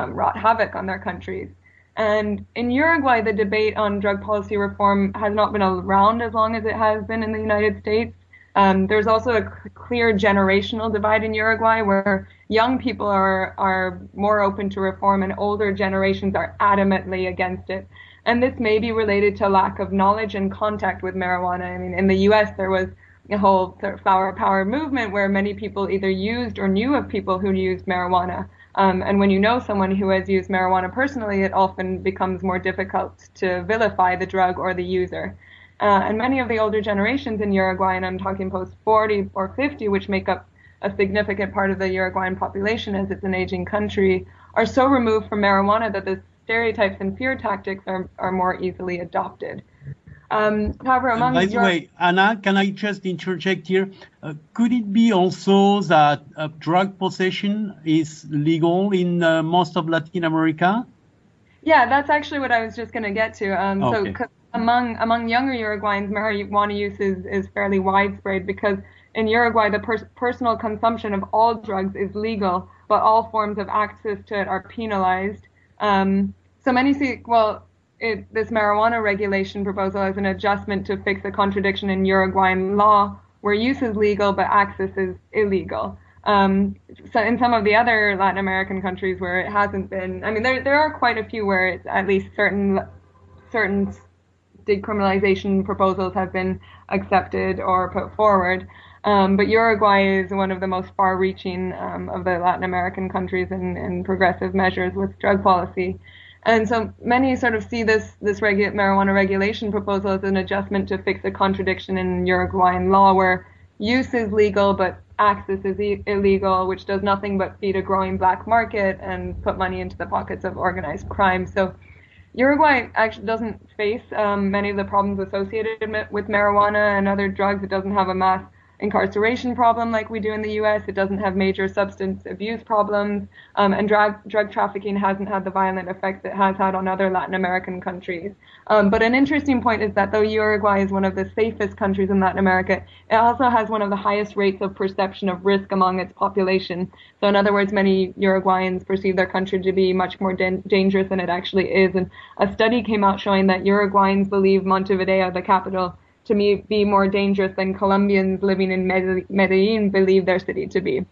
wrought havoc on their countries. And in Uruguay, the debate on drug policy reform has not been around as long as it has been in the United States. There's also a clear generational divide in Uruguay, where young people are more open to reform and older generations are adamantly against it. And this may be related to lack of knowledge and contact with marijuana. I mean, in the U.S., there was a whole sort of flower power movement where many people either used or knew of people who used marijuana. And when you know someone who has used marijuana personally, it often becomes more difficult to vilify the drug or the user. And many of the older generations in Uruguay, and I'm talking post 40 or 50, which make up a significant part of the Uruguayan population as it's an aging country, are so removed from marijuana that the stereotypes and fear tactics are more easily adopted. However, among by the way, Anna, can I just interject here? Could it be also that drug possession is legal in most of Latin America? Yeah, that's actually what I was just going to get to. Okay. So among younger Uruguayans, marijuana use is fairly widespread because in Uruguay, the personal consumption of all drugs is legal, but all forms of access to it are penalized. So many see, this marijuana regulation proposal as an adjustment to fix a contradiction in Uruguayan law where use is legal but access is illegal. So in some of the other Latin American countries where it hasn't been, I mean, there are quite a few where it's at least certain decriminalization proposals have been accepted or put forward. But Uruguay is one of the most far-reaching of the Latin American countries in progressive measures with drug policy. And so many sort of see this marijuana regulation proposal as an adjustment to fix a contradiction in Uruguayan law where use is legal but access is illegal, which does nothing but feed a growing black market and put money into the pockets of organized crime. So Uruguay actually doesn't face many of the problems associated with marijuana and other drugs. It doesn't have a mass incarceration problem like we do in the U.S. It doesn't have major substance abuse problems, and drug trafficking hasn't had the violent effects it has had on other Latin American countries. But an interesting point is that though Uruguay is one of the safest countries in Latin America, it also has one of the highest rates of perception of risk among its population. So in other words, many Uruguayans perceive their country to be much more dangerous than it actually is. And a study came out showing that Uruguayans believe Montevideo, the capital, to be more dangerous than Colombians living in Medellin believe their city to be.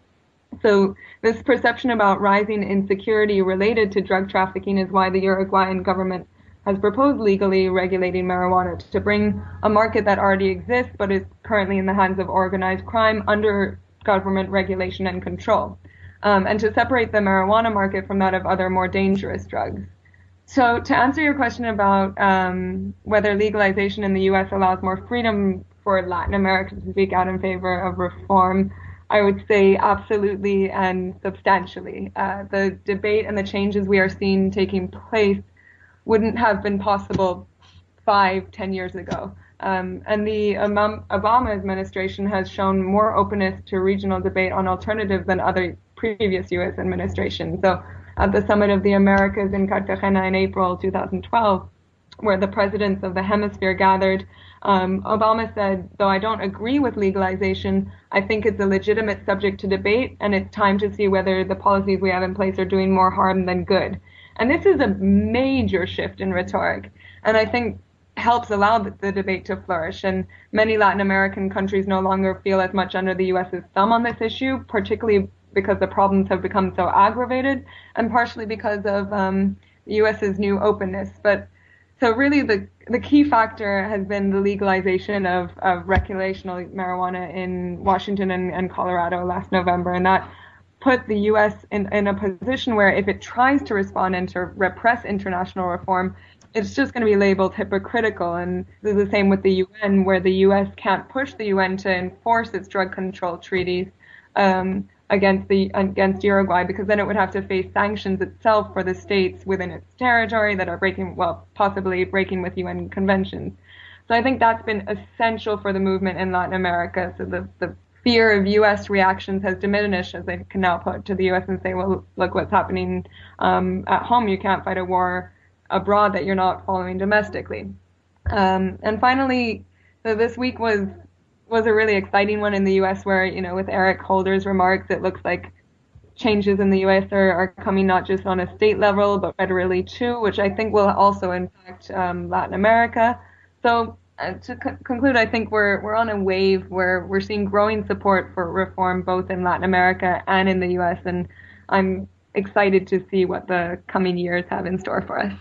So this perception about rising insecurity related to drug trafficking is why the Uruguayan government has proposed legally regulating marijuana to bring a market that already exists but is currently in the hands of organized crime under government regulation and control, and to separate the marijuana market from that of other more dangerous drugs. So to answer your question about whether legalization in the U.S. allows more freedom for Latin America to speak out in favor of reform, I would say absolutely and substantially. The debate and the changes we are seeing taking place wouldn't have been possible 5-10 years ago. And the Obama administration has shown more openness to regional debate on alternatives than other previous U.S. administrations. So at the Summit of the Americas in Cartagena in April 2012, where the presidents of the hemisphere gathered, Obama said, though I don't agree with legalization, I think it's a legitimate subject to debate, and it's time to see whether the policies we have in place are doing more harm than good. And this is a major shift in rhetoric, and I think helps allow the debate to flourish. And many Latin American countries no longer feel as much under the U.S.'s thumb on this issue, particularly because the problems have become so aggravated, and partially because of the U.S.'s new openness. But so really the key factor has been the legalization of recreational marijuana in Washington and Colorado last November, and that put the U.S. in a position where if it tries to respond and to repress international reform, it's just going to be labeled hypocritical. And this is the same with the UN, where the U.S. can't push the UN to enforce its drug control treaties against Uruguay, because then it would have to face sanctions itself for the states within its territory that are possibly breaking with UN conventions. So I think that's been essential for the movement in Latin America. So the fear of U.S. reactions has diminished, as they can now put to the U.S. and say, well, look what's happening at home. You can't fight a war abroad that you're not following domestically. And finally, so this week was a really exciting one in the U.S. where, with Eric Holder's remarks, it looks like changes in the U.S. are coming not just on a state level, but federally too, which I think will also impact Latin America. So to conclude, I think we're on a wave where we're seeing growing support for reform both in Latin America and in the U.S., and I'm excited to see what the coming years have in store for us.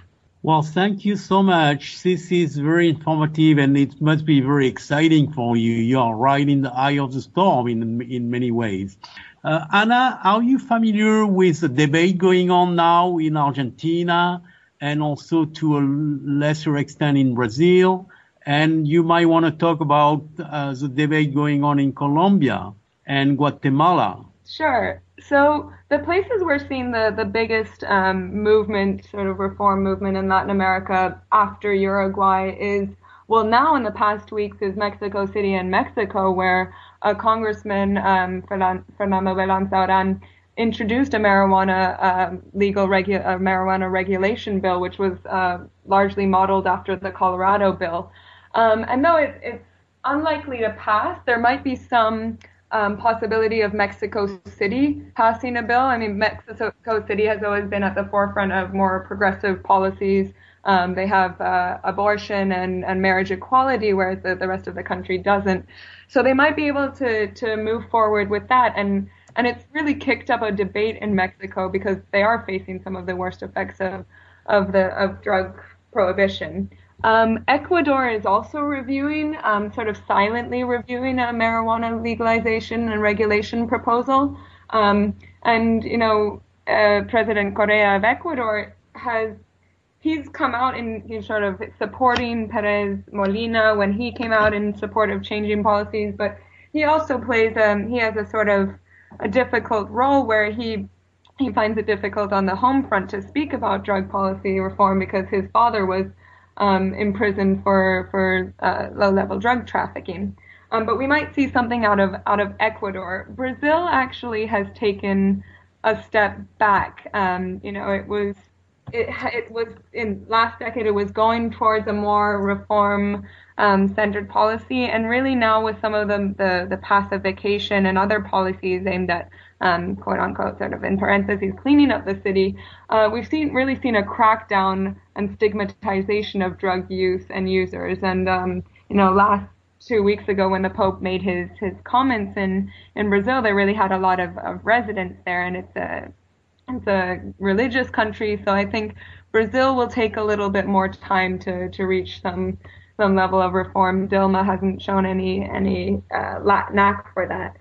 Well, thank you so much. This is very informative, and it must be very exciting for you. You are right in the eye of the storm in many ways. Anna, are you familiar with the debate going on now in Argentina and also to a lesser extent in Brazil? And you might want to talk about the debate going on in Colombia and Guatemala. Sure. So the places we're seeing the biggest movement, sort of reform movement in Latin America after Uruguay is, well, now in the past weeks is Mexico City and Mexico, where a congressman, Fernando Belanzauran, introduced a marijuana marijuana regulation bill, which was largely modeled after the Colorado bill. And though it's unlikely to pass, there might be some possibility of Mexico City passing a bill. I mean, Mexico City has always been at the forefront of more progressive policies. They have abortion and marriage equality, whereas the rest of the country doesn't. So they might be able to move forward with that. And it's really kicked up a debate in Mexico because they are facing some of the worst effects of drug prohibition. Ecuador is also reviewing, sort of silently reviewing a marijuana legalization and regulation proposal. And, you know, President Correa of Ecuador he's come out in sort of supporting Perez Molina when he came out in support of changing policies, but he also plays, he has a sort of a difficult role where he finds it difficult on the home front to speak about drug policy reform because his father was imprisoned for low-level drug trafficking. But we might see something out of Ecuador. Brazil actually has taken a step back. You know, it was in last decade, it was going towards a more reform centered policy, and really now with some of the pacification and other policies aimed at quote unquote sort of in parentheses cleaning up the city, we've really seen a crackdown and stigmatization of drug use and users. And you know, last 2 weeks ago when the Pope made his comments in Brazil, they really had a lot of residents there, and it's a religious country, so I think Brazil will take a little bit more time to reach some level of reform. Dilma hasn't shown any knack for that.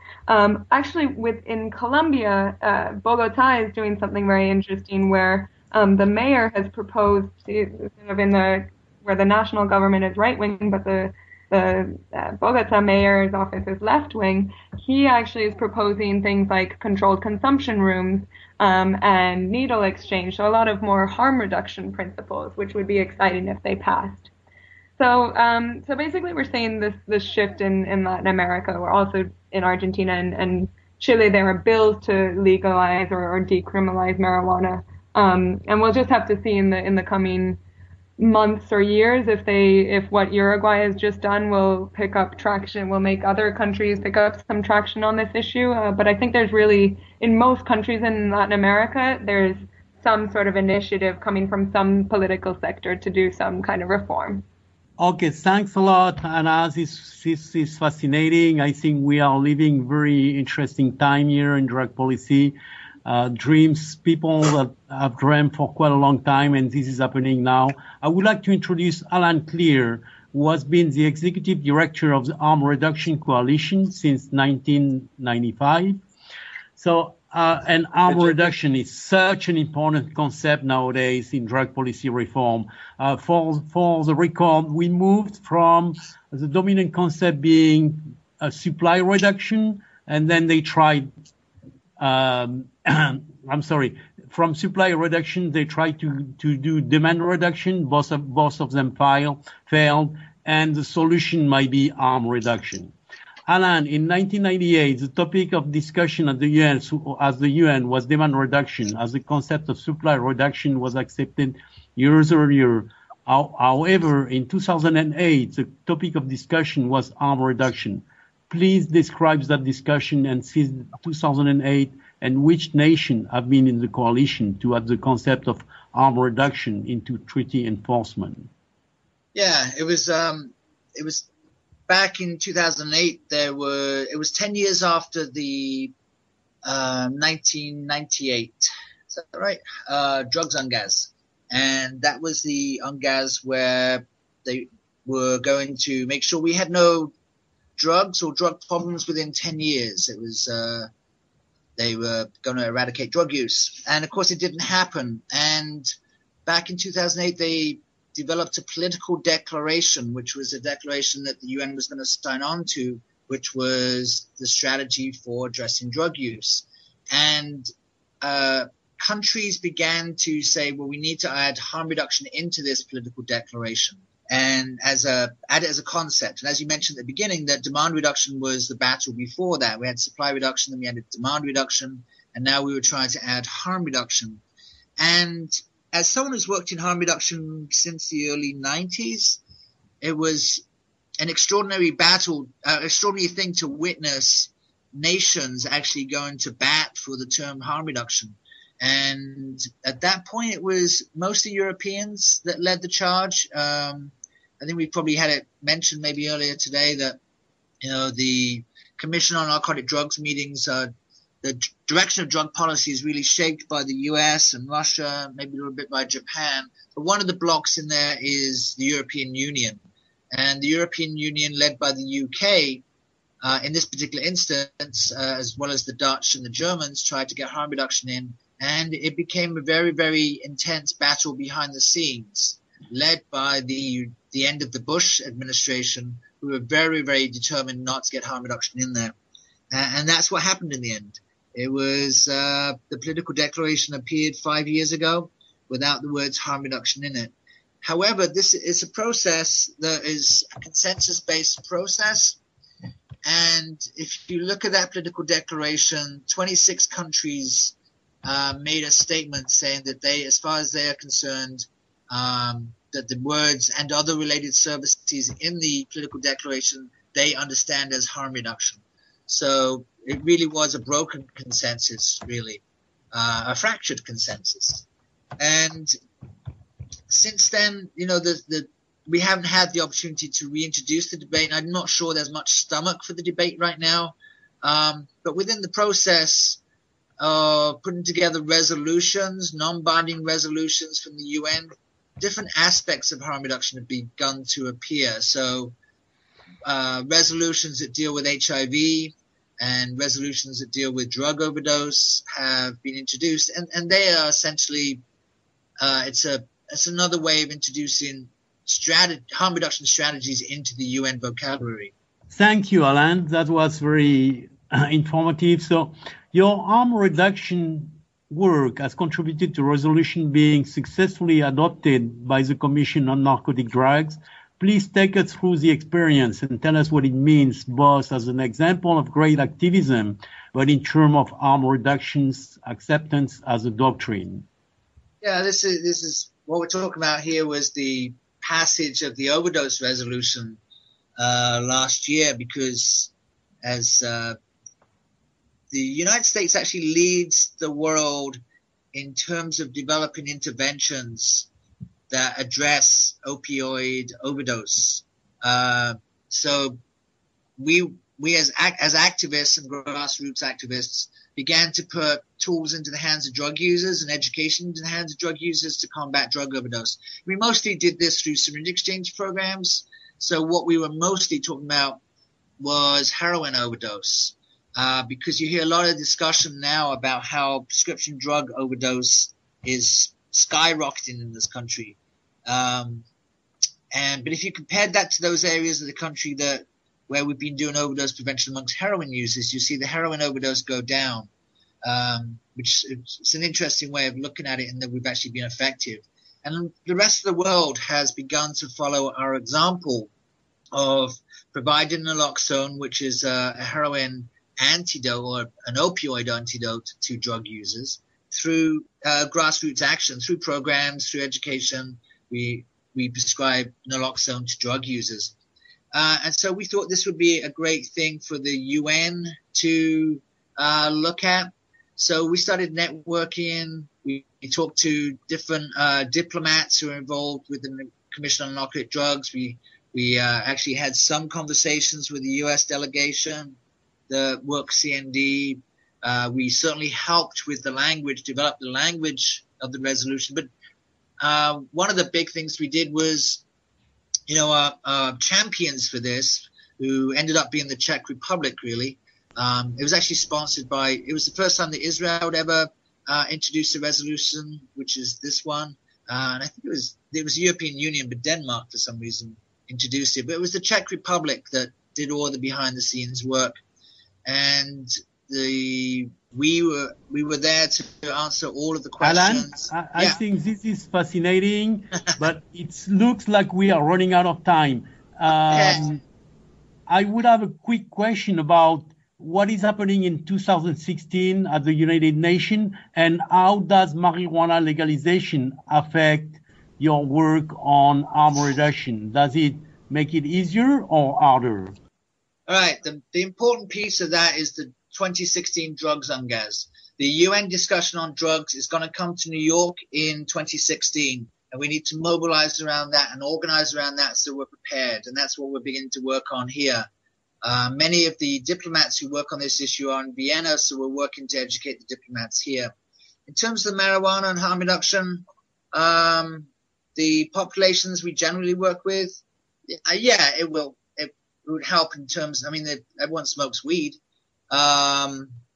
Actually, in Colombia, Bogota is doing something very interesting where the mayor has proposed, sort of where the national government is right wing, but the Bogota mayor's office is left wing. He actually is proposing things like controlled consumption rooms and needle exchange, so a lot of more harm reduction principles, which would be exciting if they passed. So basically, we're seeing this shift in Latin America. We're also in Argentina and Chile. There are bills to legalize or decriminalize marijuana, and we'll just have to see in the coming months or years if what Uruguay has just done will pick up traction, will make other countries pick up some traction on this issue. But I think there's really, in most countries in Latin America, there's some sort of initiative coming from some political sector to do some kind of reform. Okay, thanks a lot, Anna. This is fascinating. I think we are living very interesting time here in drug policy. Dreams, people that have dreamt for quite a long time, and this is happening now. I would like to introduce Alan Clear, who has been the executive director of the Harm Reduction Coalition since 1995. So, and harm reduction is such an important concept nowadays in drug policy reform. For the record, we moved from the dominant concept being a supply reduction, and then they tried from supply reduction, they tried to do demand reduction. Both of them failed, and the solution might be harm reduction. Alan, in 1998, the topic of discussion at the UN was demand reduction, as the concept of supply reduction was accepted years earlier. However, in 2008, the topic of discussion was harm reduction. Please describe that discussion and since 2008, and which nation have been in the coalition to add the concept of harm reduction into treaty enforcement? Yeah, it was back in 2008. It was 10 years after the 1998. Is that right? Drugs on gas, and that was the UNGAS where they were going to make sure we had no drugs or drug problems within 10 years. It was they were going to eradicate drug use, and of course it didn't happen. And back in 2008, they developed a political declaration, which was a declaration that the UN was going to sign on to, which was the strategy for addressing drug use. And countries began to say, well, we need to add harm reduction into this political declaration, and add it as a concept. And as you mentioned at the beginning, that demand reduction was the battle before that. We had supply reduction, then we had demand reduction, and now we were trying to add harm reduction. And as someone who's worked in harm reduction since the early 90s, it was an extraordinary battle, extraordinary thing to witness nations actually going to bat for the term harm reduction. And at that point, it was mostly Europeans that led the charge. I think we probably had it mentioned maybe earlier today that, the Commission on Narcotic Drugs meetings, the direction of drug policy is really shaped by the US and Russia, maybe a little bit by Japan. But one of the blocks in there is the European Union. And the European Union, led by the UK, in this particular instance, as well as the Dutch and the Germans, tried to get harm reduction in. And it became a very, very intense battle behind the scenes, led by the end of the Bush administration, who were very, very determined not to get harm reduction in there. And that's what happened in the end. It was the political declaration appeared 5 years ago without the words harm reduction in it. However, this is a process that is a consensus-based process. And if you look at that political declaration, 26 countries made a statement saying that they, as far as they are concerned, that the words and other related services in the political declaration, they understand as harm reduction. So it really was a broken consensus, really, a fractured consensus. And since then, we haven't had the opportunity to reintroduce the debate. And I'm not sure there's much stomach for the debate right now. But within the process of putting together resolutions, non-binding resolutions from the UN, different aspects of harm reduction have begun to appear. So resolutions that deal with HIV and resolutions that deal with drug overdose have been introduced. And they are essentially, it's another way of introducing harm reduction strategies into the UN vocabulary. Thank you, Alan. That was very informative. So your harm reduction work has contributed to resolution being successfully adopted by the Commission on Narcotic Drugs. Please take us through the experience and tell us what it means, both as an example of great activism, but in terms of harm reduction's acceptance as a doctrine. Yeah, this is what we're talking about here was the passage of the overdose resolution last year, because as the United States actually leads the world in terms of developing interventions that address opioid overdose. So we as activists and grassroots activists began to put tools into the hands of drug users and education into the hands of drug users to combat drug overdose. We mostly did this through syringe exchange programs. So what we were mostly talking about was heroin overdose, because you hear a lot of discussion now about how prescription drug overdose is skyrocketing in this country. But if you compared that to those areas of the country where we've been doing overdose prevention amongst heroin users, you see the heroin overdose go down, which is an interesting way of looking at it, and that we've actually been effective. And the rest of the world has begun to follow our example of providing naloxone, which is a heroin antidote or an opioid antidote to drug users, through grassroots action, through programs, through education. We prescribe naloxone to drug users. And so we thought this would be a great thing for the UN to look at. So we started networking. We talked to different diplomats who are involved with the Commission on Narcotic Drugs. We actually had some conversations with the U.S. delegation, the work CND. We certainly helped with the language, develop the language of the resolution. But one of the big things we did was, our champions for this, who ended up being the Czech Republic, really. It was actually sponsored by, it was the first time that Israel would ever introduce a resolution, which is this one. And I think it was it was the European Union, but Denmark for some reason introduced it. But it was the Czech Republic that did all the behind the scenes work, and we were there to answer all of the questions. Alan, I think this is fascinating, but it looks like we are running out of time. I would have a quick question about what is happening in 2016 at the United Nations, and how does marijuana legalization affect your work on harm reduction? Does it make it easier or harder? All right. The important piece of that is the 2016 drugs UNGAS. The UN discussion on drugs is going to come to New York in 2016, and we need to mobilize around that and organize around that so we're prepared, and that's what we're beginning to work on here. Many of the diplomats who work on this issue are in Vienna, so we're working to educate the diplomats here. In terms of the marijuana and harm reduction, the populations we generally work with, it would help in terms, everyone smokes weed,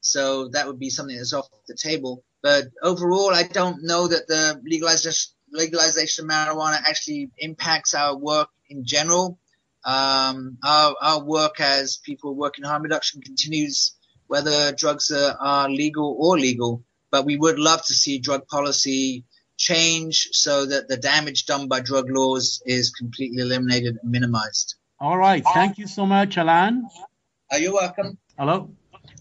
so that would be something that's off the table. But overall, I don't know that the legalization of marijuana actually impacts our work in general. Our work as people working harm reduction continues whether drugs are legal or legal, but we would love to see drug policy change so that the damage done by drug laws is completely eliminated and minimized. All right. Thank you so much, Alan. You're welcome. Hello.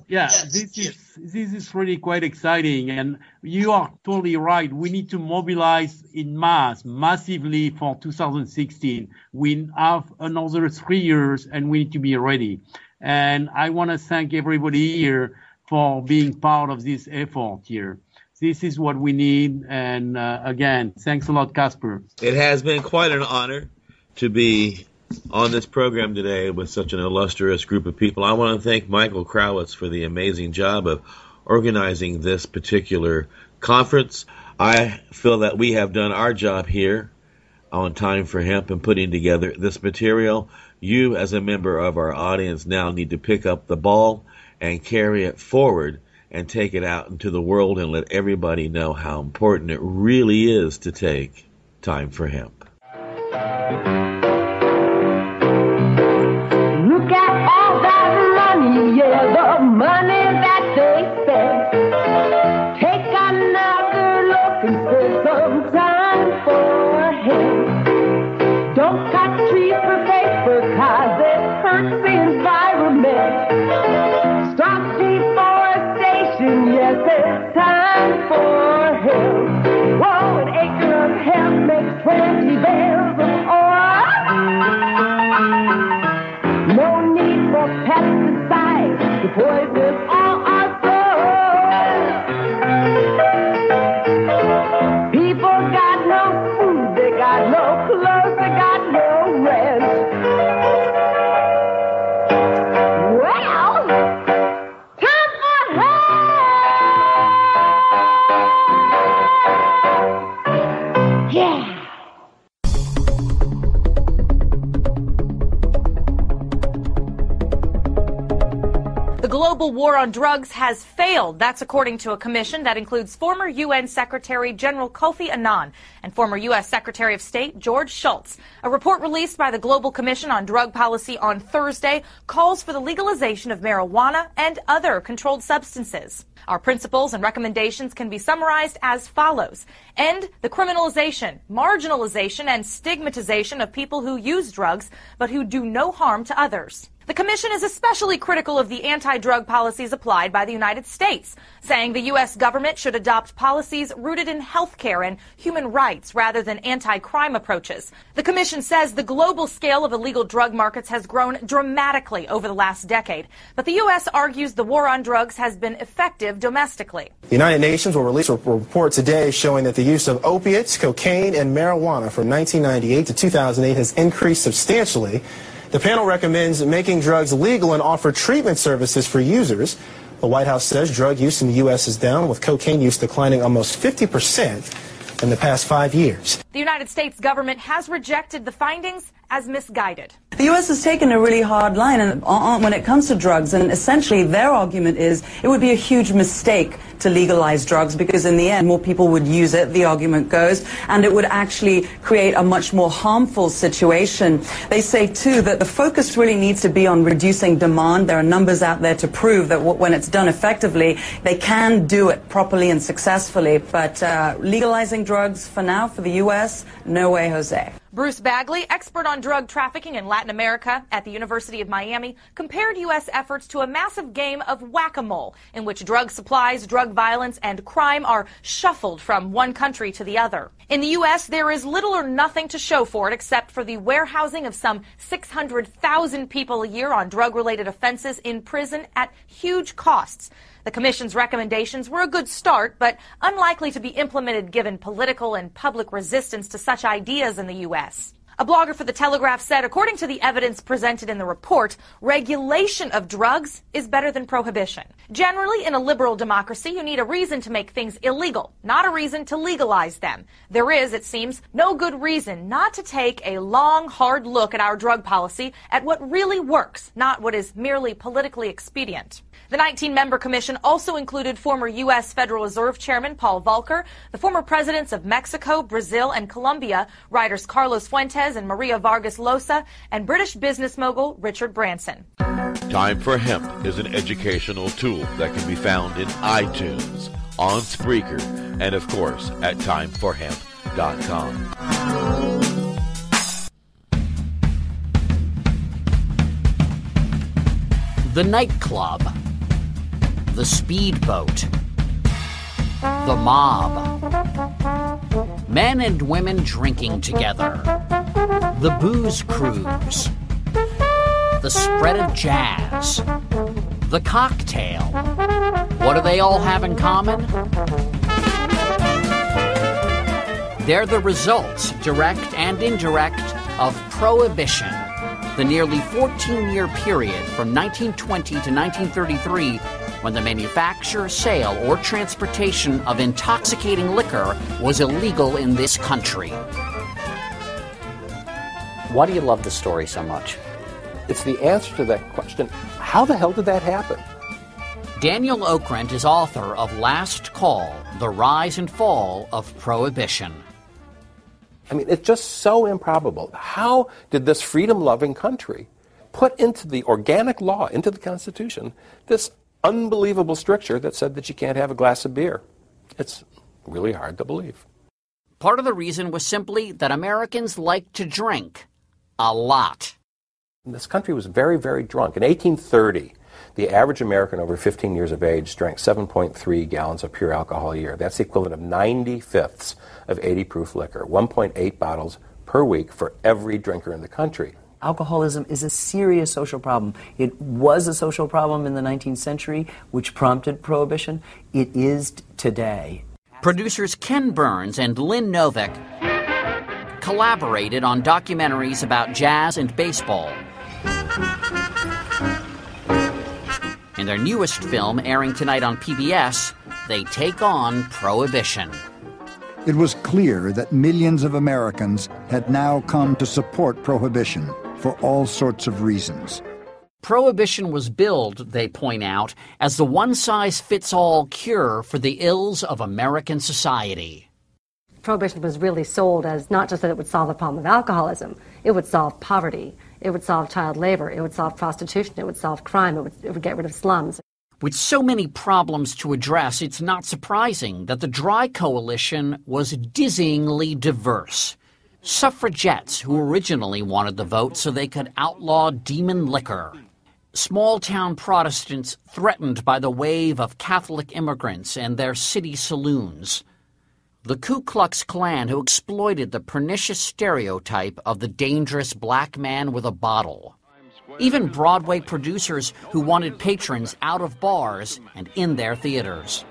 Yeah, this is really quite exciting, and you are totally right. We need to mobilize in massively for 2016. We have another 3 years, and we need to be ready. And I want to thank everybody here for being part of this effort here. This is what we need. And again, thanks a lot, Casper. It has been quite an honor to be on this program today with such an illustrious group of people. I want to thank Michael Krawitz for the amazing job of organizing this particular conference. I feel that we have done our job here on Time for Hemp and putting together this material. You, as a member of our audience, now need to pick up the ball and carry it forward and take it out into the world and let everybody know how important it really is to take Time for Hemp. Look at all that money, the money that they spend. Take another look and spend some time for him. Don't cut trees for paper, cause it hurts the environment. Stop deforestation, yes, it's time for him. Whoa, an acre of hemp makes 20 bales of oil. No need for pesticides to poison all our soil. People got no food, they got no clothes, they got no rent. Well, time for hemp! Yeah. The global war on drugs has failed. That's according to a commission that includes former UN Secretary General Kofi Annan and former U.S. Secretary of State George Shultz. A report released by the Global Commission on Drug Policy on Thursday calls for the legalization of marijuana and other controlled substances. Our principles and recommendations can be summarized as follows. End the criminalization, marginalization, and stigmatization of people who use drugs but who do no harm to others. The Commission is especially critical of the anti-drug policies applied by the United States, saying the U.S. government should adopt policies rooted in health care and human rights rather than anti-crime approaches. The Commission says the global scale of illegal drug markets has grown dramatically over the last decade, but the U.S. argues the war on drugs has been effective domestically. The United Nations will release a report today showing that the use of opiates, cocaine, and marijuana from 1998 to 2008 has increased substantially. The panel recommends making drugs legal and offer treatment services for users. The White House says drug use in the U.S. is down, with cocaine use declining almost 50% in the past 5 years. The United States government has rejected the findings as misguided. The U.S. has taken a really hard line when it comes to drugs, and essentially their argument is it would be a huge mistake to legalize drugs because in the end more people would use it, the argument goes, and it would actually create a much more harmful situation. They say too that the focus really needs to be on reducing demand. There are numbers out there to prove that when it's done effectively, they can do it properly and successfully, but legalizing drugs for now for the U.S., no way, Jose. Bruce Bagley, expert on drug trafficking in Latin America at the University of Miami, compared U.S. efforts to a massive game of whack-a-mole in which drug supplies, drug violence, and crime are shuffled from one country to the other. In the U.S., there is little or nothing to show for it except for the warehousing of some 600,000 people a year on drug-related offenses in prison at huge costs. The Commission's recommendations were a good start, but unlikely to be implemented given political and public resistance to such ideas in the U.S. A blogger for The Telegraph said, according to the evidence presented in the report, regulation of drugs is better than prohibition. Generally, in a liberal democracy, you need a reason to make things illegal, not a reason to legalize them. There is, it seems, no good reason not to take a long, hard look at our drug policy, at what really works, not what is merely politically expedient. The 19-member commission also included former U.S. Federal Reserve Chairman Paul Volcker, the former presidents of Mexico, Brazil, and Colombia, writers Carlos Fuentes and Maria Vargas Llosa, and British business mogul Richard Branson. Time for Hemp is an educational tool that can be found in iTunes, on Spreaker, and of course at timeforhemp.com. The nightclub, the speedboat, the mob, men and women drinking together, the booze cruise, the spread of jazz, the cocktail. What do they all have in common? They're the results, direct and indirect, of Prohibition, the nearly 14-year period from 1920 to 1933 when the manufacture, sale, or transportation of intoxicating liquor was illegal in this country. Why do you love the story so much? It's the answer to that question. How the hell did that happen? Daniel Okrent is author of Last Call, The Rise and Fall of Prohibition. I mean, it's just so improbable. How did this freedom-loving country put into the organic law, into the Constitution, this unbelievable stricture that said that you can't have a glass of beer? It's really hard to believe. Part of the reason was simply that Americans like to drink a lot. This country was very, very drunk. In 1830, the average American over 15 years of age drank 7.3 gallons of pure alcohol a year. That's the equivalent of 90/5 of 80-proof liquor, 1.8 bottles per week for every drinker in the country. Alcoholism is a serious social problem. It was a social problem in the 19th century, which prompted Prohibition. It is today. Producers Ken Burns and Lynn Novick collaborated on documentaries about jazz and baseball. In their newest film, airing tonight on PBS, they take on Prohibition. It was clear that millions of Americans had now come to support Prohibition for all sorts of reasons. Prohibition was billed, they point out, as the one-size-fits-all cure for the ills of American society. Prohibition was really sold as not just that it would solve the problem of alcoholism, it would solve poverty, it would solve child labor, it would solve prostitution, it would solve crime, it would get rid of slums. With so many problems to address, it's not surprising that the Dry Coalition was dizzyingly diverse. Suffragettes who originally wanted the vote so they could outlaw demon liquor. Small-town Protestants threatened by the wave of Catholic immigrants and their city saloons. The Ku Klux Klan who exploited the pernicious stereotype of the dangerous black man with a bottle. Even Broadway producers who wanted patrons out of bars and in their theaters.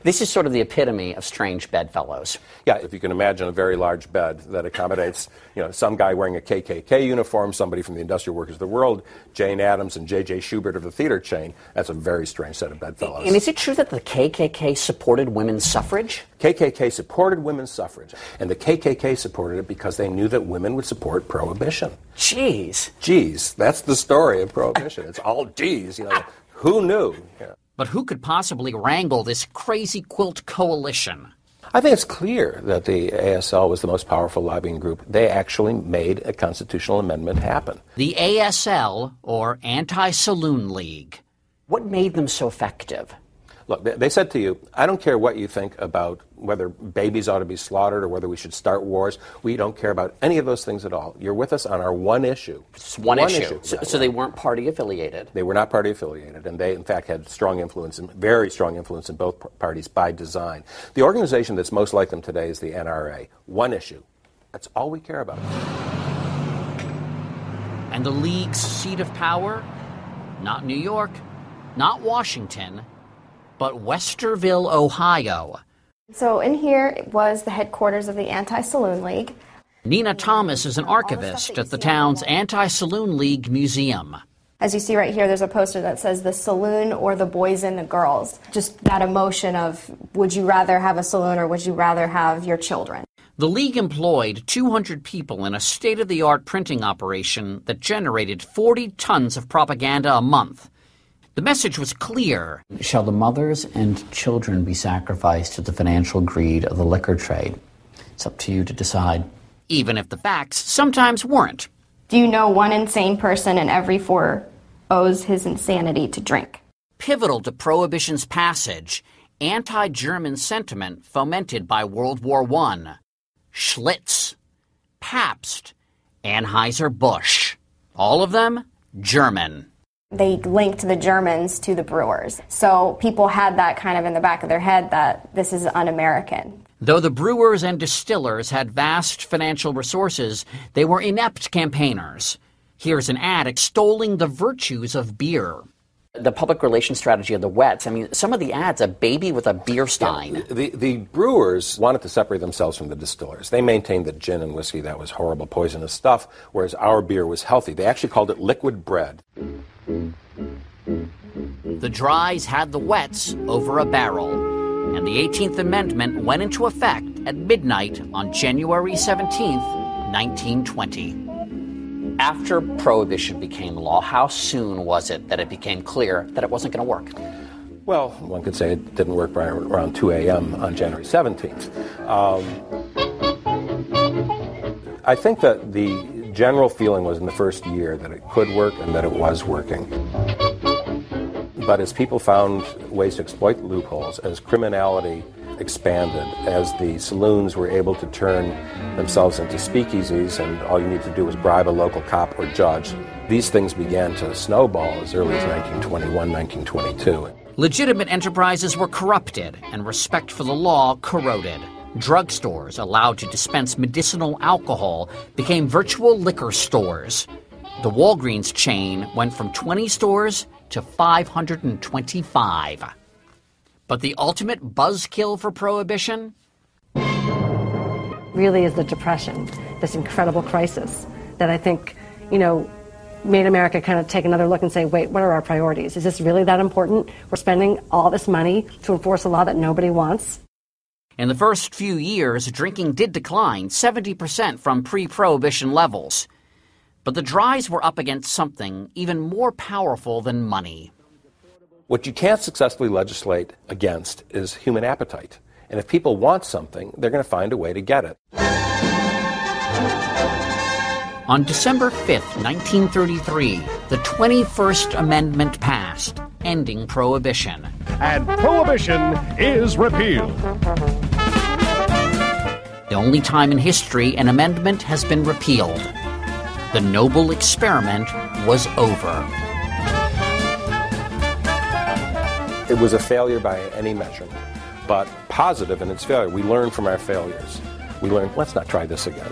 This is sort of the epitome of strange bedfellows. Yeah, if you can imagine a very large bed that accommodates, some guy wearing a KKK uniform, somebody from the Industrial Workers of the World, Jane Addams and J.J. Schubert of the theater chain, that's a very strange set of bedfellows. And is it true that the KKK supported women's suffrage? KKK supported women's suffrage, and the KKK supported it because they knew that women would support prohibition. Jeez, that's the story of prohibition. It's all G's, who knew? Yeah. But who could possibly wrangle this crazy quilt coalition? I think it's clear that the ASL was the most powerful lobbying group. They actually made a constitutional amendment happen. The ASL, or Anti-Saloon League. What made them so effective? Look, they said to you, I don't care what you think about whether babies ought to be slaughtered or whether we should start wars. We don't care about any of those things at all. You're with us on our one issue. It's one issue. So they weren't party affiliated? They were not party affiliated, and they, in fact, had very strong influence in both parties by design. The organization that's most like them today is the NRA. One issue. That's all we care about. And the League's seat of power? Not New York, not Washington, but Westerville, Ohio. So in here was the headquarters of the Anti-Saloon League. Nina Thomas is an archivist at the town's Anti-Saloon League Museum. As you see right here, there's a poster that says the saloon or the boys and the girls. Just that emotion of, would you rather have a saloon or would you rather have your children? The League employed 200 people in a state-of-the-art printing operation that generated 40 tons of propaganda a month. The message was clear. Shall the mothers and children be sacrificed to the financial greed of the liquor trade? It's up to you to decide. Even if the facts sometimes weren't. Do you know one insane person in every 4 owes his insanity to drink? Pivotal to Prohibition's passage, anti-German sentiment fomented by World War I. Schlitz, Pabst, Anheuser-Busch. All of them German. They linked the Germans to the brewers. So people had that kind of in the back of their head that this is un-American. Though the brewers and distillers had vast financial resources, they were inept campaigners. Here's an ad extolling the virtues of beer. The public relations strategy of the Wets, some of the ads, a baby with a beer stein. Yeah, the brewers wanted to separate themselves from the distillers. They maintained that gin and whiskey, that was horrible, poisonous stuff, whereas our beer was healthy. They actually called it liquid bread. The Dries had the Wets over a barrel, and the 18th Amendment went into effect at midnight on January 17th, 1920. After Prohibition became law, how soon was it that it became clear that it wasn't going to work? Well, one could say it didn't work by around 2 a.m. on January 17th. I think that the general feeling was in the first year that it could work and that it was working. But as people found ways to exploit loopholes, as criminality expanded, as the saloons were able to turn themselves into speakeasies and all you need to do was bribe a local cop or judge, these things began to snowball as early as 1921, 1922. Legitimate enterprises were corrupted and respect for the law corroded. Drugstores allowed to dispense medicinal alcohol became virtual liquor stores. The Walgreens chain went from 20 stores to 525. But the ultimate buzzkill for Prohibition? Really is the Depression, this incredible crisis that I think, made America kind of take another look and say, wait, what are our priorities? Is this really that important? We're spending all this money to enforce a law that nobody wants? In the first few years, drinking did decline 70% from pre-Prohibition levels. But the Dries were up against something even more powerful than money. What you can't successfully legislate against is human appetite. And if people want something, they're going to find a way to get it. On December 5th, 1933, the 21st Amendment passed, ending Prohibition. And Prohibition is repealed. The only time in history an amendment has been repealed. The noble experiment was over. It was a failure by any measurement, but positive in its failure. We learned from our failures. We learned, let's not try this again.